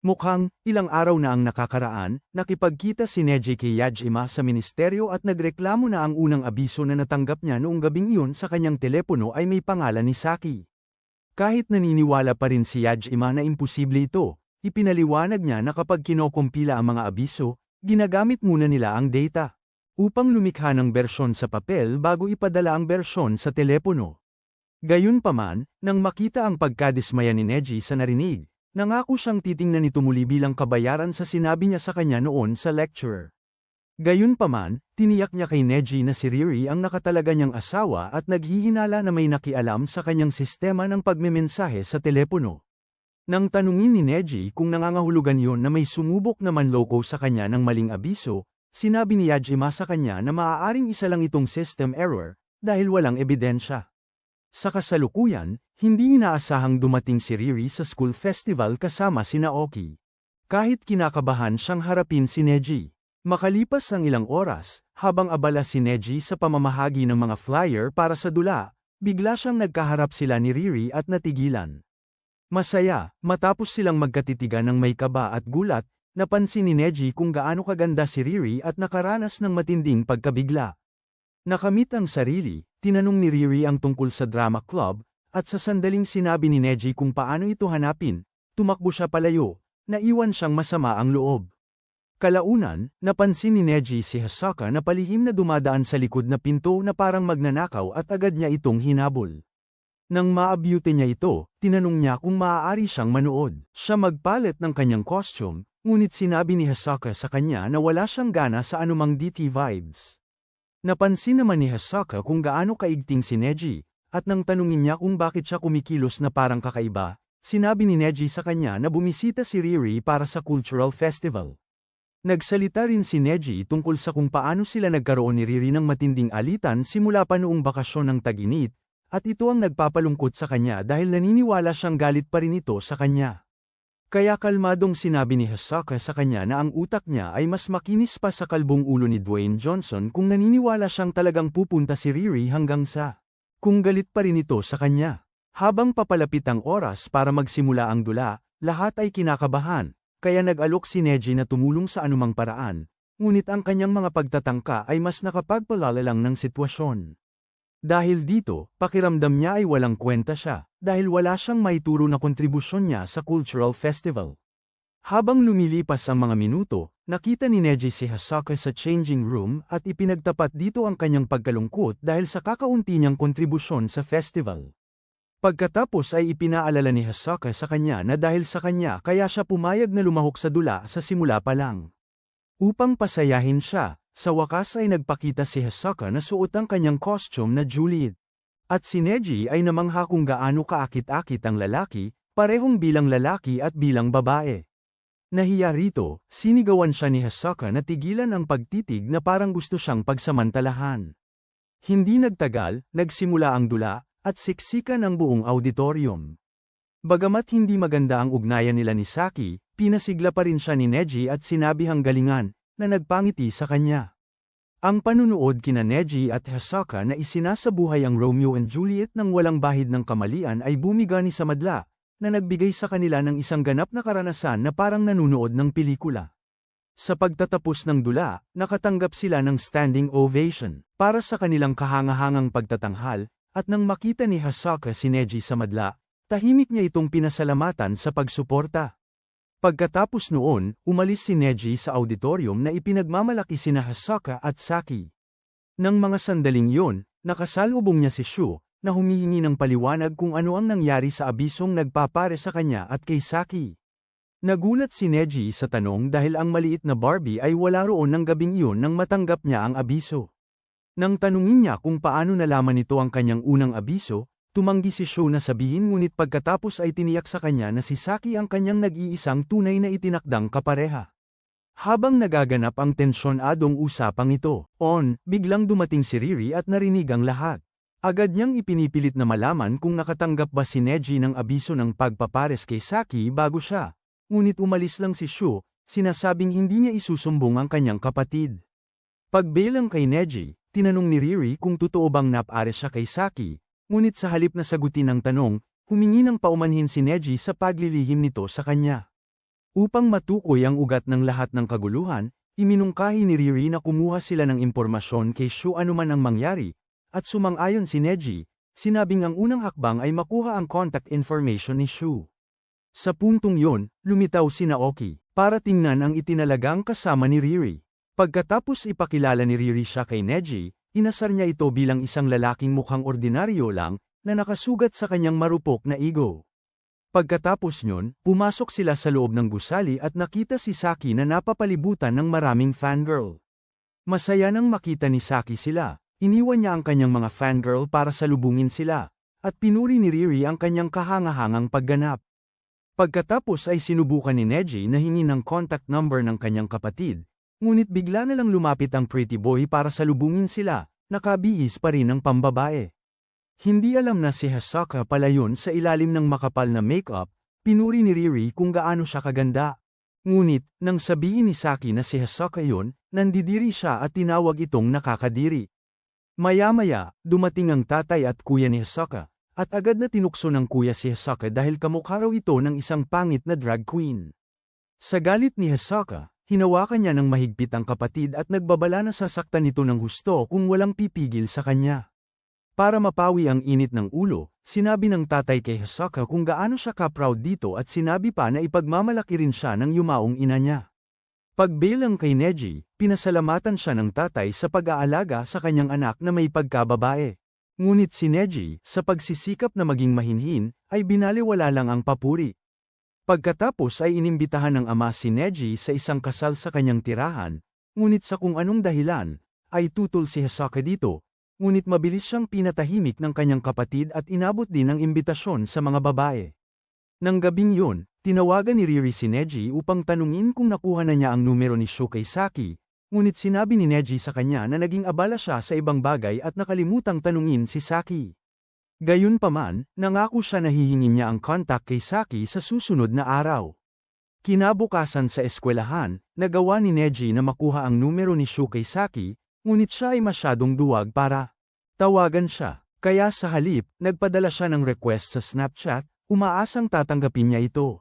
Mukhang, ilang araw na ang nakakaraan, nakipagkita si Neji kay Yajima sa ministeryo at nagreklamo na ang unang abiso na natanggap niya noong gabing iyon sa kanyang telepono ay may pangalan ni Saki. Kahit naniniwala pa rin si Yajima na imposible ito, ipinaliwanag niya na kapag kinokompila ang mga abiso, ginagamit muna nila ang data upang lumikha ng bersyon sa papel bago ipadala ang bersyon sa telepono. Gayunpaman, nang makita ang pagkadismaya ni Neji sa narinig, nangako siyang titingnan ito muli bilang kabayaran sa sinabi niya sa kanya noon sa lecturer. Gayunpaman, tiniyak niya kay Neji na si Riri ang nakatalaga niyang asawa at naghihinala na may nakialam sa kanyang sistema ng pagmemensahe sa telepono. Nang tanungin ni Neji kung nangangahulugan yon na may sumubok na manloko sa kanya ng maling abiso, sinabi ni Yajima sa kanya na maaaring isa lang itong system error, dahil walang ebidensya. Sa kasalukuyan, hindi inaasahang dumating si Riri sa school festival kasama si Naoki. Kahit kinakabahan siyang harapin si Neji. Makalipas ang ilang oras, habang abala si Neji sa pamamahagi ng mga flyer para sa dula, bigla siyang nagkaharap sila ni Riri at natigilan. Masaya, matapos silang magkatitigan ng may kaba at gulat, napansin ni Neji kung gaano kaganda si Riri at nakaranas ng matinding pagkabigla. Nakamit ang sarili, tinanong ni Riri ang tungkol sa drama club, at sa sandaling sinabi ni Neji kung paano ito hanapin, tumakbo siya palayo, naiwan siyang masama ang loob. Kalaunan, napansin ni Neji si Hasaka na palihim na dumadaan sa likod na pinto na parang magnanakaw at agad niya itong hinabol. Nang maabyute niya ito, tinanong niya kung maaari siyang manood. Siya magpalit ng kanyang costume, ngunit sinabi ni Hasaka sa kanya na wala siyang gana sa anumang DT vibes. Napansin naman ni Hasaka kung gaano kaigting si Neji, at nang tanungin niya kung bakit siya kumikilos na parang kakaiba, sinabi ni Neji sa kanya na bumisita si Riri para sa cultural festival. Nagsalita rin si Neji tungkol sa kung paano sila nagkaroon ni Riri ng matinding alitan simula pa noong bakasyon ng tag-init, at ito ang nagpapalungkot sa kanya dahil naniniwala siyang galit pa rin ito sa kanya. Kaya kalmadong sinabi ni Hasaka sa kanya na ang utak niya ay mas makinis pa sa kalbong ulo ni Dwayne Johnson kung naniniwala siyang talagang pupunta si Riri hanggang sa kung galit pa rin ito sa kanya. Habang papalapit ang oras para magsimula ang dula, lahat ay kinakabahan, kaya nag-alok si Neji na tumulong sa anumang paraan, ngunit ang kanyang mga pagtatangka ay mas nakapagpalala lang ng sitwasyon. Dahil dito, pakiramdam niya ay walang kwenta siya, dahil wala siyang maituro na kontribusyon niya sa cultural festival. Habang lumilipas ang mga minuto, nakita ni Neji si Hisoka sa changing room at ipinagtapat dito ang kanyang pagkalungkot dahil sa kakaunti niyang kontribusyon sa festival. Pagkatapos ay ipinaalala ni Hisoka sa kanya na dahil sa kanya kaya siya pumayag na lumahok sa dula sa simula pa lang. Upang pasayahin siya, sa wakas ay nagpakita si Hisoka na suot ang kanyang costume na Juliet. At si Neji ay namangha kung gaano kaakit-akit ang lalaki, parehong bilang lalaki at bilang babae. Nahiya rito, sinigawan siya ni Hisoka na tigilan ang pagtitig na parang gusto siyang pagsamantalahan. Hindi nagtagal, nagsimula ang dula, at siksikan ang buong auditorium. Bagamat hindi maganda ang ugnayan nila ni Saki, pinasigla pa rin siya ni Neji at sinabihang galingan, na nagpangiti sa kanya. Ang panunood kina Neji at Hisoka na isinasabuhay ang Romeo and Juliet ng walang bahid ng kamalian ay bumigani sa madla, na nagbigay sa kanila ng isang ganap na karanasan na parang nanunood ng pelikula. Sa pagtatapos ng dula, nakatanggap sila ng standing ovation, para sa kanilang kahangahangang pagtatanghal, at nang makita ni Hisoka si Neji sa madla, tahimik niya itong pinasalamatan sa pagsuporta. Pagkatapos noon, umalis si Neji sa auditorium na ipinagmamalaki sina Hisoka at Saki. Nang mga sandaling yun, nakasalubong niya si Shu, na humihingi ng paliwanag kung ano ang nangyari sa abisong nagpapare sa kanya at kay Saki. Nagulat si Neji sa tanong dahil ang maliit na Barbie ay wala roon ng gabing iyon nang matanggap niya ang abiso. Nang tanungin niya kung paano nalaman nito ang kanyang unang abiso, tumanggi si Shu na sabihin ngunit pagkatapos ay tiniyak sa kanya na si Saki ang kanyang nag-iisang tunay na itinakdang kapareha. Habang nagaganap ang tensyon-adong usapang ito, biglang dumating si Riri at narinig ang lahat. Agad niyang ipinipilit na malaman kung nakatanggap ba si Neji ng abiso ng pagpapares kay Saki bago siya. Ngunit umalis lang si Shu, sinasabing hindi niya isusumbong ang kanyang kapatid. Pagbilang kay Neji, tinanong ni Riri kung totoo bang napares siya kay Saki, ngunit sa halip na sagutin ang tanong, humingi ng paumanhin si Neji sa paglilihim nito sa kanya. Upang matukoy ang ugat ng lahat ng kaguluhan, iminungkahi ni Riri na kumuha sila ng impormasyon kay Shu anuman ang mangyari, at sumang-ayon si Neji, sinabing ang unang hakbang ay makuha ang contact information ni Shu. Sa puntong yun, lumitaw si Naoki, para tingnan ang itinalagang kasama ni Riri. Pagkatapos ipakilala ni Riri siya kay Neji, inasar niya ito bilang isang lalaking mukhang ordinaryo lang, na nakasugat sa kanyang marupok na ego. Pagkatapos nyon, pumasok sila sa loob ng gusali at nakita si Saki na napapalibutan ng maraming fangirl. Masaya nang makita ni Saki sila. Iniwan niya ang kanyang mga fangirl para salubungin sila, at pinuri ni Riri ang kanyang kahangahangang pagganap. Pagkatapos ay sinubukan ni Neji na hingin ng contact number ng kanyang kapatid, ngunit bigla na lang lumapit ang pretty boy para salubungin sila, nakabihis pa rin ang pambabae. Hindi alam na si Hisoka pala yun sa ilalim ng makapal na makeup, pinuri ni Riri kung gaano siya kaganda. Ngunit, nang sabihin ni Saki na si Hisoka yun, nandidiri siya at tinawag itong nakakadiri. Maya-maya, dumating ang tatay at kuya ni Hisoka, at agad na tinukso ng kuya si Hisoka dahil kamukha raw ito ng isang pangit na drag queen. Sa galit ni Hisoka, hinawakan niya ng mahigpit ang kapatid at nagbabala na sasaktan ito ng husto kung walang pipigil sa kanya. Para mapawi ang init ng ulo, sinabi ng tatay kay Hisoka kung gaano siya ka-proud dito at sinabi pa na ipagmamalaki rin siya ng yumaong ina niya. Pagbilang kay Neji, pinasalamatan siya ng tatay sa pag-aalaga sa kanyang anak na may pagkababae. Ngunit si Neji, sa pagsisikap na maging mahinhin, ay binaliwala lang ang papuri. Pagkatapos ay inimbitahan ng ama si Neji sa isang kasal sa kanyang tirahan, ngunit sa kung anong dahilan, ay tutol si Hisoka dito, ngunit mabilis siyang pinatahimik ng kanyang kapatid at inabot din ang imbitasyon sa mga babae. Nang gabing yun, tinawagan ni Riri si Neji upang tanungin kung nakuha na niya ang numero ni Shu kay Saki, ngunit sinabi ni Neji sa kanya na naging abala siya sa ibang bagay at nakalimutang tanungin si Saki. Gayunpaman, nangako siya na hihingin niya ang contact kay Saki sa susunod na araw. Kinabukasan sa eskwelahan, nagawa ni Neji na makuha ang numero ni Shu kay Saki, ngunit siya ay masyadong duwag para tawagan siya. Kaya sa halip, nagpadala siya ng request sa Snapchat, umaasang tatanggapin niya ito.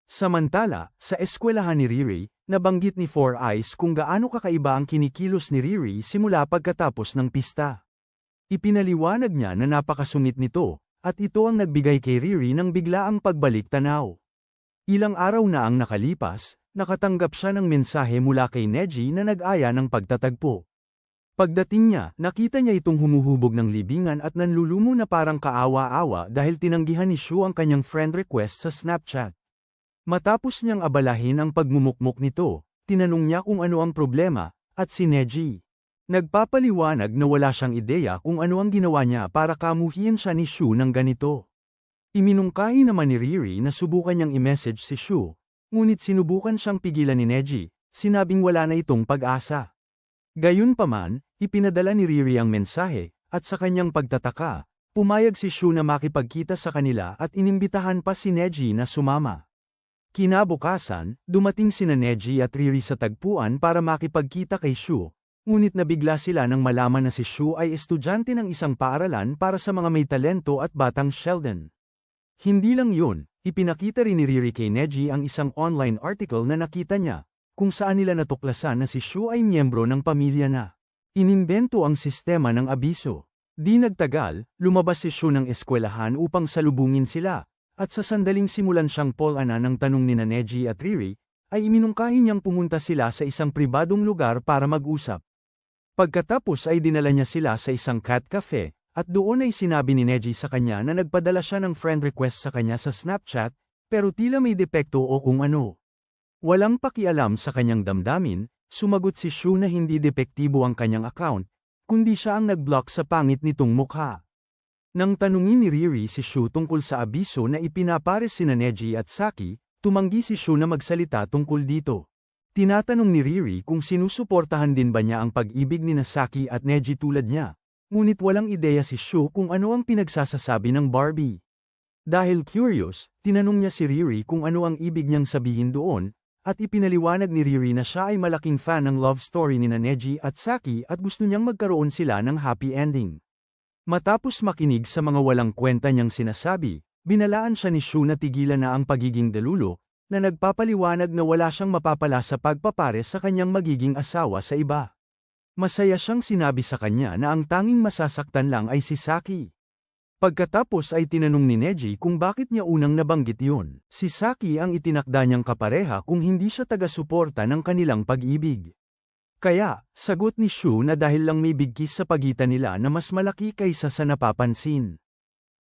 Samantala, sa eskwelahan ni Riri, nabanggit ni Four Eyes kung gaano kakaiba ang kinikilos ni Riri simula pagkatapos ng pista. Ipinaliwanag niya na napakasungit nito, at ito ang nagbigay kay Riri ng biglaang pagbalik tanaw. Ilang araw na ang nakalipas, nakatanggap siya ng mensahe mula kay Neji na nag-aya ng pagtatagpo. Pagdating niya, nakita niya itong humuhubog ng libingan at nanlulumo na parang kaawa-awa dahil tinanggihan ni Shu ang kanyang friend request sa Snapchat. Matapos niyang abalahin ang pagmumukmok nito, tinanong niya kung ano ang problema, at si Neji nagpapaliwanag na wala siyang ideya kung ano ang ginawa niya para kamuhian siya ni Shu ng ganito. Iminungkahi naman ni Riri na subukan niyang i-message si Shu, ngunit sinubukan siyang pigilan ni Neji, sinabing wala na itong pag-asa. Gayunpaman, ipinadala ni Riri ang mensahe, at sa kanyang pagtataka, pumayag si Shu na makipagkita sa kanila at inimbitahan pa si Neji na sumama. Kinabukasan, dumating sina Neji at Riri sa tagpuan para makipagkita kay Shu, ngunit nabigla sila nang malaman na si Shu ay estudyante ng isang paaralan para sa mga may talento at batang Sheldon. Hindi lang yun, ipinakita rin ni Riri kay Neji ang isang online article na nakita niya, kung saan nila natuklasan na si Shu ay miyembro ng pamilya na inimbento ang sistema ng abiso. Di nagtagal, lumabas si Shu ng eskwelahan upang salubungin sila, at sa sandaling simulan siyang polanan ng tanong nina Neji at Riri, ay iminungkahi niyang pumunta sila sa isang pribadong lugar para mag-usap. Pagkatapos ay dinala niya sila sa isang cat cafe, at doon ay sinabi ni Neji sa kanya na nagpadala siya ng friend request sa kanya sa Snapchat, pero tila may depekto o kung ano. Walang pakialam sa kanyang damdamin, sumagot si Shu na hindi depektibo ang kanyang account, kundi siya ang nag-block sa pangit nitong mukha. Nang tanungin ni Riri si Shu tungkol sa abiso na ipinapares sina Neji at Saki, tumanggi si Shu na magsalita tungkol dito. Tinatanong ni Riri kung sinusuportahan din ba niya ang pag-ibig ni Saki at Neji tulad niya, ngunit walang ideya si Shu kung ano ang pinagsasasabi ng Barbie. Dahil curious, tinanong niya si Riri kung ano ang ibig niyang sabihin doon, at ipinaliwanag ni Riri na siya ay malaking fan ng love story ni Neji at Saki at gusto niyang magkaroon sila ng happy ending. Matapos makinig sa mga walang kwenta niyang sinasabi, binalaan siya ni Shu na tigilan na ang pagiging dalulo, na nagpapaliwanag na wala siyang mapapala sa pagpapare sa kanyang magiging asawa sa iba. Masaya siyang sinabi sa kanya na ang tanging masasaktan lang ay si Saki. Pagkatapos ay tinanong ni Neji kung bakit niya unang nabanggit yun. Si Saki ang itinakda niyang kapareha kung hindi siya taga-suporta ng kanilang pag-ibig. Kaya, sagot ni Shu na dahil lang may bigkis sa pagitan nila na mas malaki kaysa sa napapansin.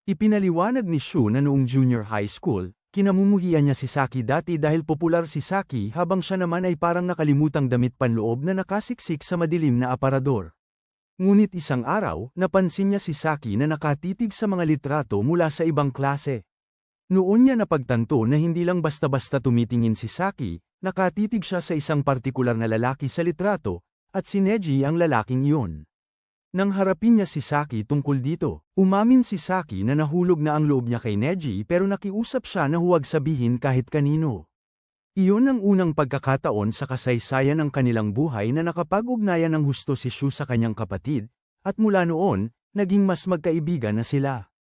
Ipinaliwanag ni Shu na noong junior high school, kinamumuhian niya si Saki dati dahil popular si Saki habang siya naman ay parang nakalimutang damit panloob na nakasiksik sa madilim na aparador. Ngunit isang araw, napansin niya si Saki na nakatitig sa mga litrato mula sa ibang klase. Noon niya napagtanto na hindi lang basta-basta tumitingin si Saki, nakatitig siya sa isang partikular na lalaki sa litrato, at si Neji ang lalaking iyon. Nang harapin niya si Saki tungkol dito, umamin si Saki na nahulog na ang loob niya kay Neji pero nakiusap siya na huwag sabihin kahit kanino. Iyon ang unang pagkakataon sa kasaysayan ng kanilang buhay na nakapag-ugnayan ng husto si Shu sa kanyang kapatid, at mula noon, naging mas magkaibigan na sila.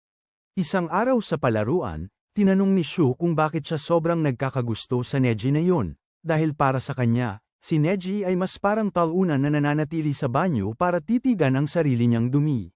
Isang araw sa palaruan, tinanong ni Shu kung bakit siya sobrang nagkakagusto sa Neji na yun, dahil para sa kanya, si Neji ay mas parang talunan na nananatili sa banyo para titigan ang sarili niyang dumi.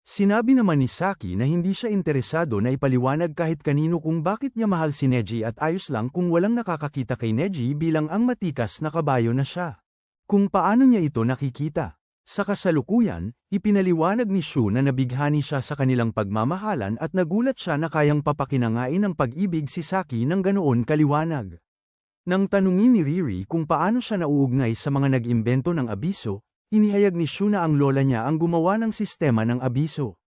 Sinabi naman ni Saki na hindi siya interesado na ipaliwanag kahit kanino kung bakit niya mahal si Neji at ayos lang kung walang nakakakita kay Neji bilang ang matikas na kabayo na siya. Kung paano niya ito nakikita. Sa kasalukuyan, ipinaliwanag ni Shu na nabighani siya sa kanilang pagmamahalan at nagulat siya na kayang papakinangain ng pag-ibig si Saki ng ganoon kaliwanag. Nang tanungin ni Riri kung paano siya nauugnay sa mga nag-imbento ng abiso, inihayag ni Shu na ang lola niya ang gumawa ng sistema ng abiso.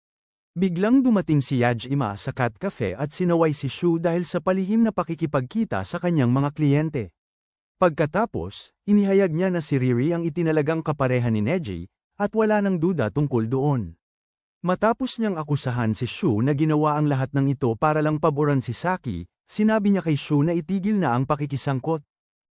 Biglang dumating si Yajima sa cat cafe at sinaway si Shu dahil sa palihim na pakikipagkita sa kanyang mga kliyente. Pagkatapos, inihayag niya na si Riri ang itinalagang kapareha ni Neji, at wala nang duda tungkol doon. Matapos niyang akusahan si Shu na ginawa ang lahat ng ito para lang paboran si Saki, sinabi niya kay Shu na itigil na ang pakikisangkot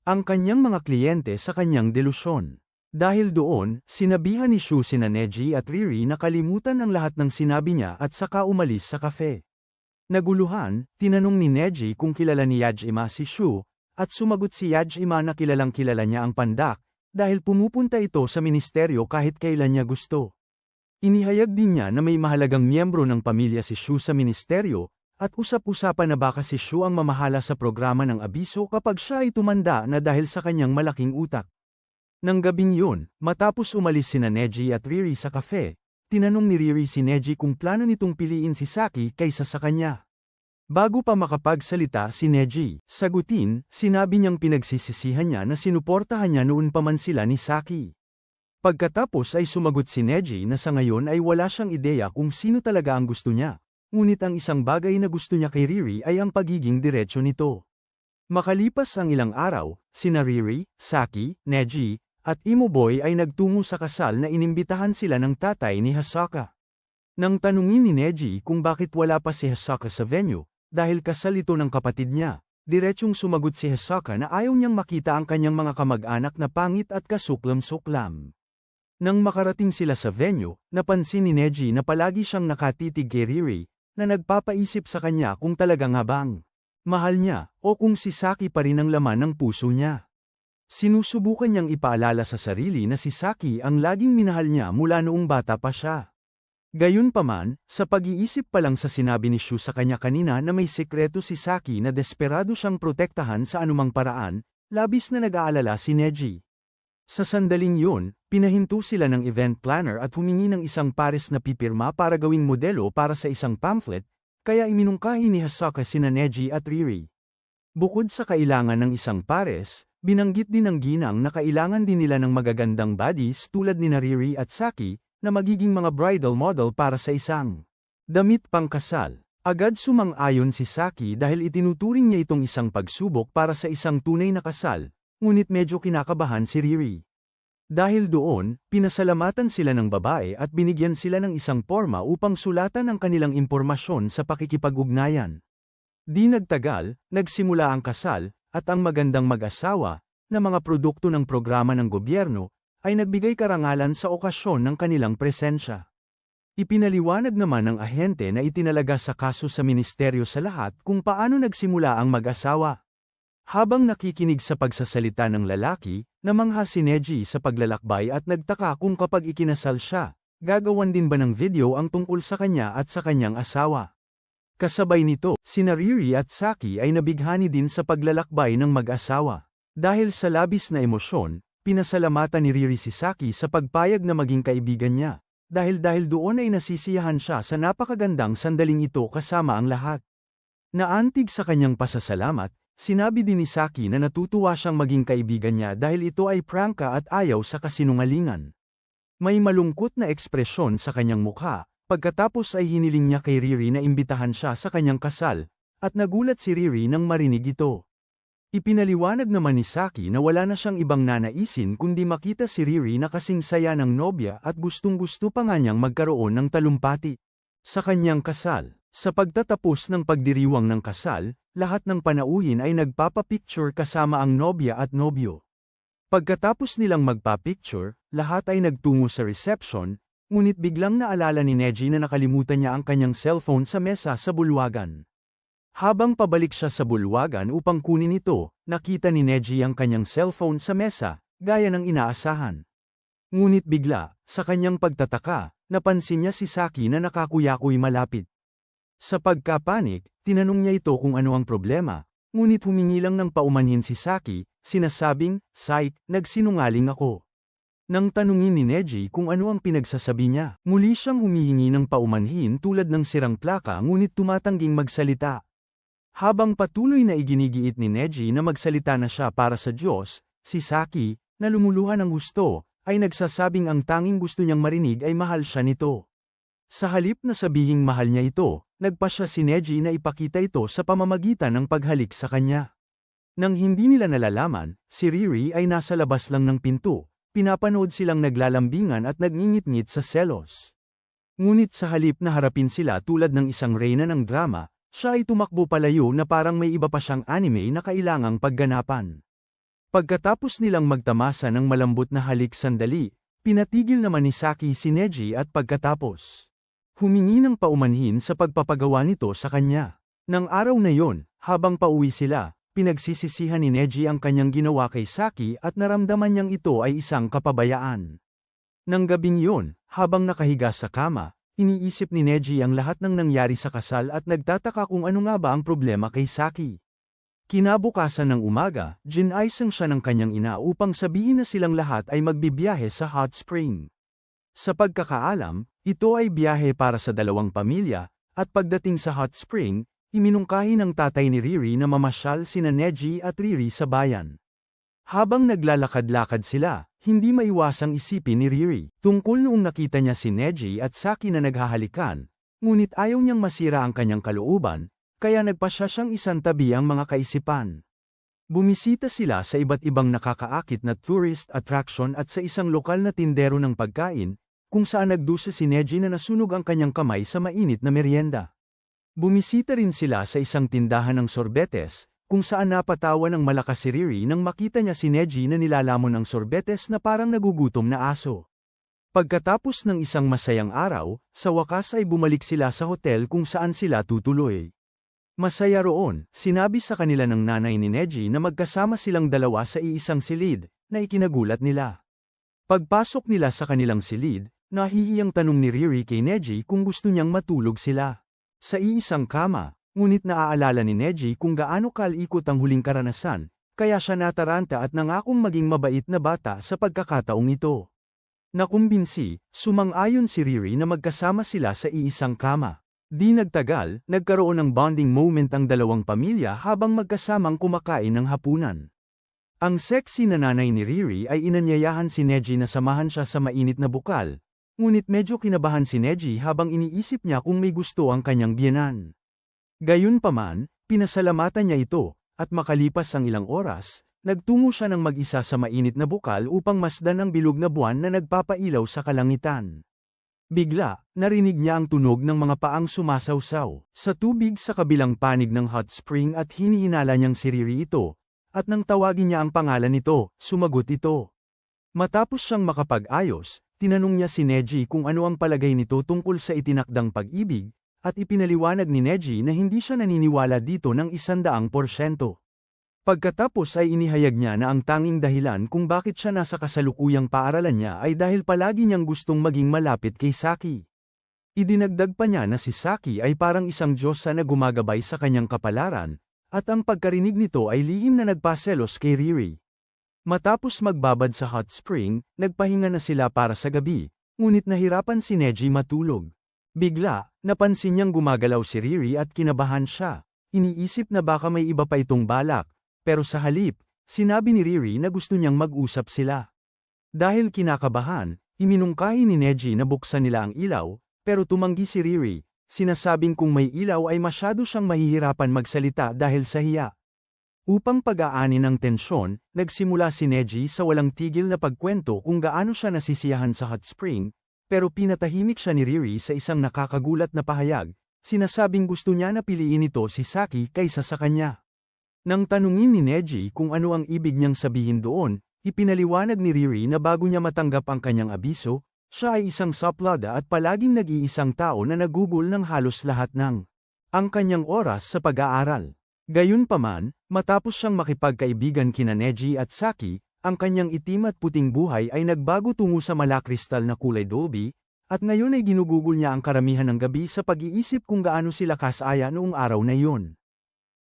ang kanyang mga kliyente sa kanyang delusyon. Dahil doon, sinabihan ni Shu sina Neji at Riri na kalimutan ang lahat ng sinabi niya at saka umalis sa kafe. Naguluhan, tinanong ni Neji kung kilala ni Yajima si Shu, at sumagot si Yajima na kilalang kilala niya ang pandak, dahil pumupunta ito sa ministeryo kahit kailan niya gusto. Inihayag din niya na may mahalagang miyembro ng pamilya si Shu sa ministeryo, at usap-usapan na baka si Shu ang mamahala sa programa ng abiso kapag siya ay tumanda na dahil sa kanyang malaking utak. Nang gabing yun, matapos umalis sina Neji at Riri sa cafe, tinanong ni Riri si Neji kung plano nitong piliin si Saki kaysa sa kanya. Bago pa makapagsalita si Neji, sagutin, sinabi niyang pinagsisisihan niya na sinuportahan niya noon pa man sila ni Saki. Pagkatapos ay sumagot si Neji na sa ngayon ay wala siyang ideya kung sino talaga ang gusto niya, ngunit ang isang bagay na gusto niya kay Riri ay ang pagiging diretsyo nito. Makalipas ang ilang araw, sina Riri, Saki, Neji, at Imoboy ay nagtungo sa kasal na inimbitahan sila ng tatay ni Hasaka. Nang tanungin ni Neji kung bakit wala pa si Hasaka sa venue, dahil kasal ito ng kapatid niya, diretsyong sumagot si Hasaka na ayaw niyang makita ang kanyang mga kamag-anak na pangit at kasuklam-suklam. Nang makarating sila sa venue, napansin ni Neji na palagi siyang nakatitig kay Riri, na nagpapaisip sa kanya kung talagang habang mahal niya, o kung si Saki pa rin ang laman ng puso niya. Sinusubukan niyang ipaalala sa sarili na si Saki ang laging minahal niya mula noong bata pa siya. Gayunpaman, sa pag-iisip pa lang sa sinabi ni Shu sa kanya kanina na may sekreto si Saki na desperado siyang protektahan sa anumang paraan, labis na nag-aalala si Neji. Sa sandaling yun, pinahinto sila ng event planner at humingi ng isang pares na pipirma para gawing modelo para sa isang pamphlet, kaya iminungkahi ni Hasaka sina Neji at Riri. Bukod sa kailangan ng isang pares, binanggit din ng ginang na kailangan din nila ng magagandang bodies tulad ni Riri at Saki, na magiging mga bridal model para sa isang damit pangkasal. Agad sumang-ayon si Saki dahil itinuturing niya itong isang pagsubok para sa isang tunay na kasal, ngunit medyo kinakabahan si Riri. Dahil doon, pinasalamatan sila ng babae at binigyan sila ng isang porma upang sulatan ang kanilang impormasyon sa pakikipag-ugnayan. Di nagtagal, nagsimula ang kasal, at ang magandang mag-asawa, na mga produkto ng programa ng gobyerno, ay nagbigay karangalan sa okasyon ng kanilang presensya. Ipinaliwanag naman ng ahente na itinalaga sa kaso sa ministeryo sa lahat kung paano nagsimula ang mag-asawa. Habang nakikinig sa pagsasalita ng lalaki, namangha si Neji sa paglalakbay at nagtaka kung kapag ikinasal siya, gagawan din ba ng video ang tungkol sa kanya at sa kanyang asawa. Kasabay nito, sina Riri at Saki ay nabighani din sa paglalakbay ng mag-asawa. Dahil sa labis na emosyon, pinasalamatan ni Riri si Saki sa pagpayag na maging kaibigan niya, dahil doon ay nasisiyahan siya sa napakagandang sandaling ito kasama ang lahat. Naantig sa kanyang pasasalamat, sinabi din ni Saki na natutuwa siyang maging kaibigan niya dahil ito ay prangka at ayaw sa kasinungalingan. May malungkot na ekspresyon sa kanyang mukha, pagkatapos ay hiniling niya kay Riri na imbitahan siya sa kanyang kasal, at nagulat si Riri nang marinig ito. Ipinaliwanag naman ni Saki na wala na siyang ibang nanaisin kundi makita si Riri na kasing saya ng nobya at gustong-gusto pa nga niyang magkaroon ng talumpati sa kanyang kasal. Sa pagtatapos ng pagdiriwang ng kasal, lahat ng panauhin ay nagpapapicture kasama ang nobya at nobyo. Pagkatapos nilang magpa-picture, lahat ay nagtungo sa reception, ngunit biglang naalala ni Neji na nakalimutan niya ang kanyang cellphone sa mesa sa bulwagan. Habang pabalik siya sa bulwagan upang kunin ito, nakita ni Neji ang kanyang cellphone sa mesa, gaya ng inaasahan. Ngunit bigla, sa kanyang pagtataka, napansin niya si Saki na nakakuyakoy malapit. Sa pagkapanik, tinanong niya ito kung ano ang problema, ngunit humingi lang ng paumanhin si Saki, sinasabing, "Psych, nagsinungaling ako." Nang tanungin ni Neji kung ano ang pinagsasabi niya, muli siyang humihingi ng paumanhin tulad ng sirang plaka ngunit tumatangging magsalita. Habang patuloy na iginigiit ni Neji na magsalita na siya para sa Diyos, si Saki, na lumuluhan ng husto, ay nagsasabing ang tanging gusto niyang marinig ay mahal siya nito. Sa halip na sabihing mahal niya ito, nagpasya si Neji na ipakita ito sa pamamagitan ng paghalik sa kanya. Nang hindi nila nalalaman, si Riri ay nasa labas lang ng pinto, pinapanood silang naglalambingan at nagngingit-ngit sa selos. Ngunit sa halip na harapin sila tulad ng isang reyna ng drama, siya ay tumakbo palayo na parang may iba pa siyang anime na kailangang pagganapan. Pagkatapos nilang magtamasa ng malambot na halik sandali, pinatigil naman ni Saki si Neji at pagkatapos humingi ng paumanhin sa pagpapagawa nito sa kanya. Nang araw na yon, habang pauwi sila, pinagsisisihan ni Neji ang kanyang ginawa kay Saki at naramdaman niyang ito ay isang kapabayaan. Nang gabing yon, habang nakahiga sa kama, iniisip ni Neji ang lahat ng nangyari sa kasal at nagtataka kung ano nga ba ang problema kay Saki. Kinabukasan ng umaga, ginaisang siya ng kanyang ina upang sabihin na silang lahat ay magbibiyahe sa hot spring. Sa pagkakaalam, ito ay biyahe para sa dalawang pamilya, at pagdating sa hot spring, iminungkahi ng tatay ni Riri na mamasyal sina Neji at Riri sa bayan. Habang naglalakad-lakad sila, hindi maiwasang isipin ni Riri tungkol noong nakita niya si Neji at Saki na naghahalikan, ngunit ayaw niyang masira ang kanyang kalooban, kaya nagpasya siyang isantabi ang mga kaisipan. Bumisita sila sa iba't ibang nakakaakit na tourist attraction at sa isang lokal na tindero ng pagkain, kung saan nagdusa si Neji na nasunog ang kanyang kamay sa mainit na merienda. Bumisita rin sila sa isang tindahan ng sorbetes, kung saan napatawa ng malakas si Riri nang makita niya si Neji na nilalamon ng sorbetes na parang nagugutom na aso. Pagkatapos ng isang masayang araw, sa wakas ay bumalik sila sa hotel kung saan sila tutuloy. Masaya roon, sinabi sa kanila ng nanay ni Neji na magkasama silang dalawa sa iisang silid, na ikinagulat nila. Pagpasok nila sa kanilang silid, nahihiyang tanong ni Riri kay Neji kung gusto niyang matulog sila sa iisang kama, ngunit naaalala ni Neji kung gaano kalikot ang huling karanasan, kaya siya nataranta at nangakong maging mabait na bata sa pagkakataong ito. Nakumbinsi, sumang-ayon si Riri na magkasama sila sa iisang kama. Di nagtagal, nagkaroon ng bonding moment ang dalawang pamilya habang magkasamang kumakain ng hapunan. Ang sexy na nanay ni Riri ay inanyayahan si Neji na samahan siya sa mainit na bukal, ngunit medyo kinabahan si Neji habang iniisip niya kung may gusto ang kanyang biyenan. Gayunpaman, pinasalamatan niya ito, at makalipas ang ilang oras, nagtungo siya ng mag-isa sa mainit na bukal upang masdan ang bilog na buwan na nagpapailaw sa kalangitan. Bigla, narinig niya ang tunog ng mga paang sumasawsaw sa tubig sa kabilang panig ng hot spring at hinihinala niyang si Riri ito, at nang tawagin niya ang pangalan nito, sumagot ito. Matapos siyang makapag-ayos, tinanong niya si Neji kung ano ang palagay nito tungkol sa itinakdang pag-ibig, at ipinaliwanag ni Neji na hindi siya naniniwala dito ng 100%. Pagkatapos ay inihayag niya na ang tanging dahilan kung bakit siya nasa kasalukuyang paaralan niya ay dahil palagi niyang gustong maging malapit kay Saki. Idinagdag pa niya na si Saki ay parang isang diyosa na gumagabay sa kanyang kapalaran, at ang pagkarinig nito ay lihim na nagpaselos kay Riri. Matapos magbabad sa hot spring, nagpahinga na sila para sa gabi, ngunit nahirapan si Neji matulog. Bigla, napansin niyang gumagalaw si Riri at kinabahan siya. Iniisip na baka may iba pa itong balak. Pero sa halip, sinabi ni Riri na gusto niyang mag-usap sila. Dahil kinakabahan, iminungkahi ni Neji na buksan nila ang ilaw, pero tumanggi si Riri, sinasabing kung may ilaw ay masyado siyang mahihirapan magsalita dahil sa hiya. Upang pag-aani ng tensyon, nagsimula si Neji sa walang tigil na pagkwento kung gaano siya nasisiyahan sa hot spring, pero pinatahimik siya ni Riri sa isang nakakagulat na pahayag, sinasabing gusto niya na piliin ito si Saki kaysa sa kanya. Nang tanungin ni Neji kung ano ang ibig niyang sabihin doon, ipinaliwanag ni Riri na bago niya matanggap ang kanyang abiso, siya ay isang suplada at palaging nag-iisang tao na nagugol ng halos lahat ng ang kanyang oras sa pag-aaral. Gayunpaman, matapos siyang makipagkaibigan kina Neji at Saki, ang kanyang itim at puting buhay ay nagbago tungo sa malakristal na kulay dolby, at ngayon ay ginugugol niya ang karamihan ng gabi sa pag-iisip kung gaano sila kasaya noong araw na iyon.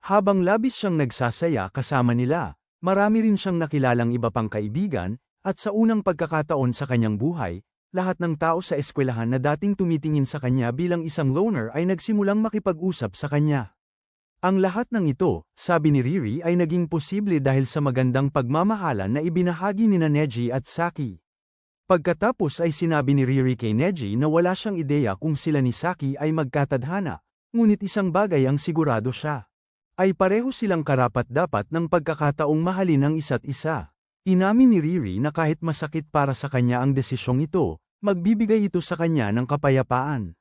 Habang labis siyang nagsasaya kasama nila, marami rin siyang nakilalang iba pang kaibigan, at sa unang pagkakataon sa kanyang buhay, lahat ng tao sa eskwelahan na dating tumitingin sa kanya bilang isang loner ay nagsimulang makipag-usap sa kanya. Ang lahat ng ito, sabi ni Riri ay naging posible dahil sa magandang pagmamahalan na ibinahagi ni Neji at Saki. Pagkatapos ay sinabi ni Riri kay Neji na wala siyang ideya kung sila ni Saki ay magkatadhana, ngunit isang bagay ang sigurado siya. Ay pareho silang karapat-dapat ng pagkakataong mahalin ang isa't isa. Inamin ni Riri na kahit masakit para sa kanya ang desisyong ito, magbibigay ito sa kanya ng kapayapaan.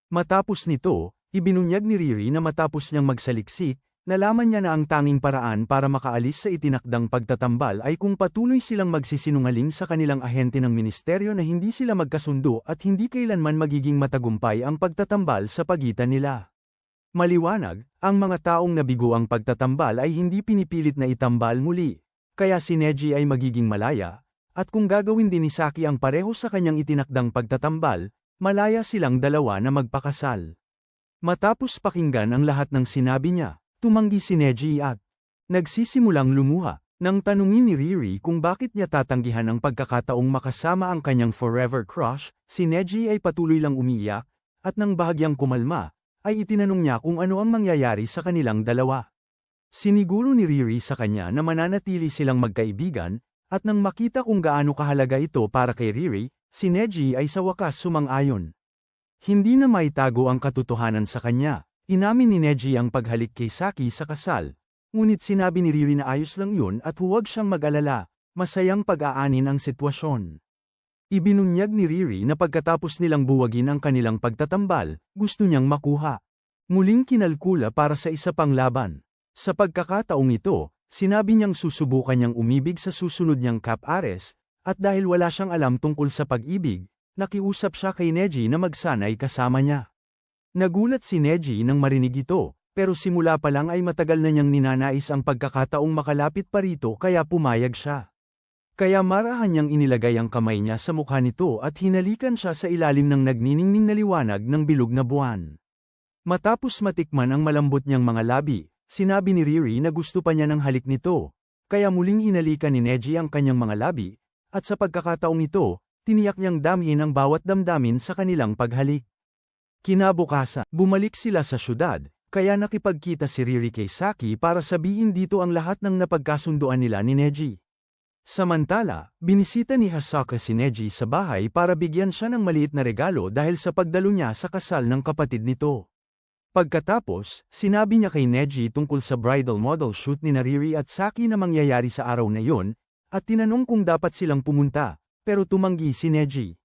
Matapos nito, ibinunyag ni Riri na matapos niyang magsaliksik, nalaman niya na ang tanging paraan para makaalis sa itinakdang pagtatambal ay kung patuloy silang magsisinungaling sa kanilang ahente ng ministeryo na hindi sila magkasundo at hindi kailanman magiging matagumpay ang pagtatambal sa pagitan nila. Maliwanag, ang mga taong nabigo ang pagtatambal ay hindi pinipilit na itambal muli, kaya si Neji ay magiging malaya, at kung gagawin din ni Saki ang pareho sa kanyang itinakdang pagtatambal, malaya silang dalawa na magpakasal. Matapos pakinggan ang lahat ng sinabi niya, tumanggi si Neji at nagsisimulang lumuha. Nang tanungin ni Riri kung bakit niya tatanggihan ang pagkakataong makasama ang kanyang forever crush, si Neji ay patuloy lang umiiyak, at nang bahagyang kumalma, ay itinanong niya kung ano ang mangyayari sa kanilang dalawa. Siniguro ni Riri sa kanya na mananatili silang magkaibigan, at nang makita kung gaano kahalaga ito para kay Riri, si Neji ay sa wakas sumang-ayon. Hindi na maitago ang katotohanan sa kanya, inamin ni Neji ang paghalik kay Saki sa kasal. Ngunit sinabi ni Riri na ayos lang yun at huwag siyang mag-alala, masayang pag-aanin ang sitwasyon. Ibinunyag ni Riri na pagkatapos nilang buwagin ang kanilang pagtatambal, gusto niyang makuha. Muling kinalkula para sa isa pang laban. Sa pagkakataong ito, sinabi niyang susubukan niyang umibig sa susunod niyang Cap Ares, at dahil wala siyang alam tungkol sa pag-ibig, nakiusap siya kay Neji na magsanay kasama niya. Nagulat si Neji nang marinig ito. Pero simula pa lang ay matagal na niyang ninanais ang pagkakataong makalapit pa rito kaya pumayag siya. Kaya marahan niyang inilagay ang kamay niya sa mukha nito at hinalikan siya sa ilalim ng nagniningning na liwanag ng bilog na buwan. Matapos matikman ang malambot niyang mga labi, sinabi ni Riri na gusto pa niya ng halik nito, kaya muling hinalikan ni Neji ang kanyang mga labi, at sa pagkakataong ito, tiniyak niyang damhin ang bawat damdamin sa kanilang paghalik. Kinabukasan, bumalik sila sa syudad. Kaya nakipagkita si Riri kay Saki para sabihin dito ang lahat ng napagkasunduan nila ni Neji. Samantala, binisita ni Hasaka si Neji sa bahay para bigyan siya ng maliit na regalo dahil sa pagdalo niya sa kasal ng kapatid nito. Pagkatapos, sinabi niya kay Neji tungkol sa bridal model shoot ni Riri at Saki na mangyayari sa araw na yon, at tinanong kung dapat silang pumunta, pero tumanggi si Neji.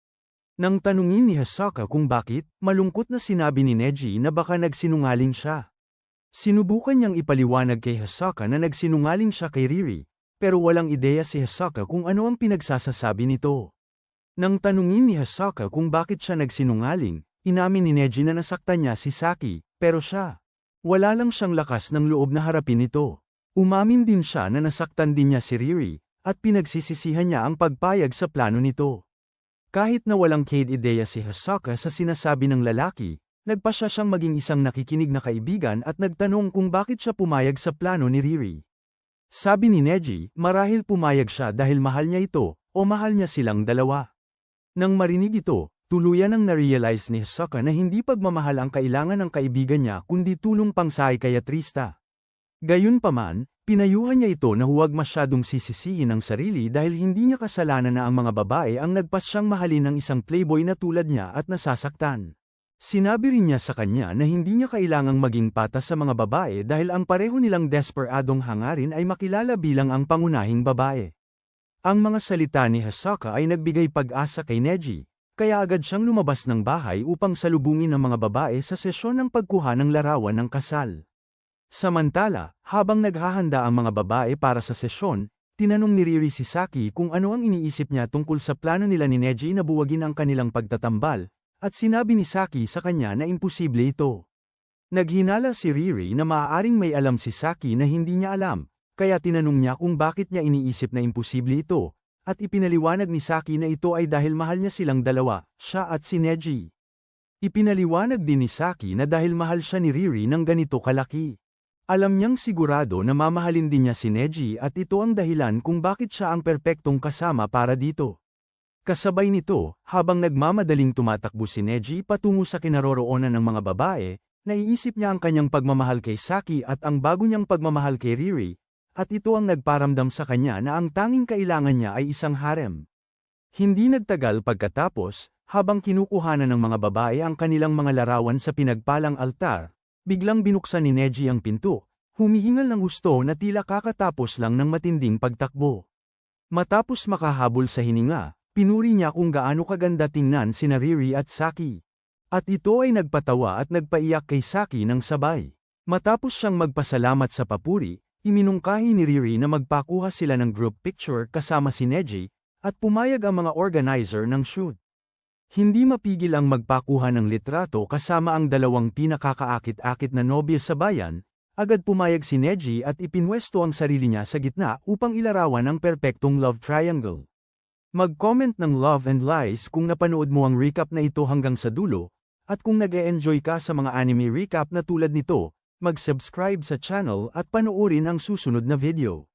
Nang tanungin ni Hasaka kung bakit, malungkot na sinabi ni Neji na baka nagsinungaling siya. Sinubukan niyang ipaliwanag kay Hasaka na nagsinungaling siya kay Riri, pero walang ideya si Hasaka kung ano ang pinagsasasabi nito. Nang tanungin ni Hasaka kung bakit siya nagsinungaling, inamin ni Neji na nasaktan niya si Saki, pero siya, wala lang siyang lakas ng loob na harapin ito. Umamin din siya na nasaktan din niya si Riri, at pinagsisisihan niya ang pagpayag sa plano nito. Kahit na walang ideya si Hasaka sa sinasabi ng lalaki, nagpasya siyang maging isang nakikinig na kaibigan at nagtanong kung bakit siya pumayag sa plano ni Riri. Sabi ni Neji, marahil pumayag siya dahil mahal niya ito, o mahal niya silang dalawa. Nang marinig ito, tuluyan ang na-realize ni Hasaka na hindi pagmamahal ang kailangan ng kaibigan niya kundi tulong pang-psychiatrista. Gayunpaman, pinayuhan niya ito na huwag masyadong sisisihin ang sarili dahil hindi niya kasalanan na ang mga babae ang nagpas siyang mahalin ng isang playboy na tulad niya at nasasaktan. Sinabi rin niya sa kanya na hindi niya kailangang maging patas sa mga babae dahil ang pareho nilang desperadong hangarin ay makilala bilang ang pangunahing babae. Ang mga salita ni Hasaka ay nagbigay pag-asa kay Neji, kaya agad siyang lumabas ng bahay upang salubungin ang mga babae sa sesyon ng pagkuha ng larawan ng kasal. Samantala, habang naghahanda ang mga babae para sa sesyon, tinanong ni Riri si Saki kung ano ang iniisip niya tungkol sa plano nila ni Neji na buwagin ang kanilang pagtatambal, at sinabi ni Saki sa kanya na imposible ito. Naghinala si Riri na maaaring may alam si Saki na hindi niya alam, kaya tinanong niya kung bakit niya iniisip na imposible ito, at ipinaliwanag ni Saki na ito ay dahil mahal niya silang dalawa, siya at si Neji. Ipinaliwanag din ni Saki na dahil mahal siya ni Riri ng ganito kalaki. Alam niyang sigurado na mamahalin din niya si Neji at ito ang dahilan kung bakit siya ang perpektong kasama para dito. Kasabay nito, habang nagmamadaling tumatakbo si Neji patungo sa kinaroroonan ng mga babae, naiisip niya ang kanyang pagmamahal kay Saki at ang bago niyang pagmamahal kay Riri, at ito ang nagparamdam sa kanya na ang tanging kailangan niya ay isang harem. Hindi nagtagal pagkatapos, habang kinukuhanan ng mga babae ang kanilang mga larawan sa pinagpalang altar, biglang binuksan ni Neji ang pinto, humihingal ng husto na tila kakatapos lang ng matinding pagtakbo. Matapos makahabol sa hininga, pinuri niya kung gaano kaganda tingnan sina Riri at Saki. At ito ay nagpatawa at nagpaiyak kay Saki ng sabay. Matapos siyang magpasalamat sa papuri, iminungkahi ni Riri na magpakuha sila ng group picture kasama si Neji, at pumayag ang mga organizer ng shoot. Hindi mapigil ang magpakuha ng litrato kasama ang dalawang pinakakaakit-akit na nobya sa bayan, agad pumayag si Neji at ipinwesto ang sarili niya sa gitna upang ilarawan ang perpektong love triangle. Mag-comment ng love and lies kung napanood mo ang recap na ito hanggang sa dulo, at kung nag-e-enjoy ka sa mga anime recap na tulad nito, mag-subscribe sa channel at panoorin ang susunod na video.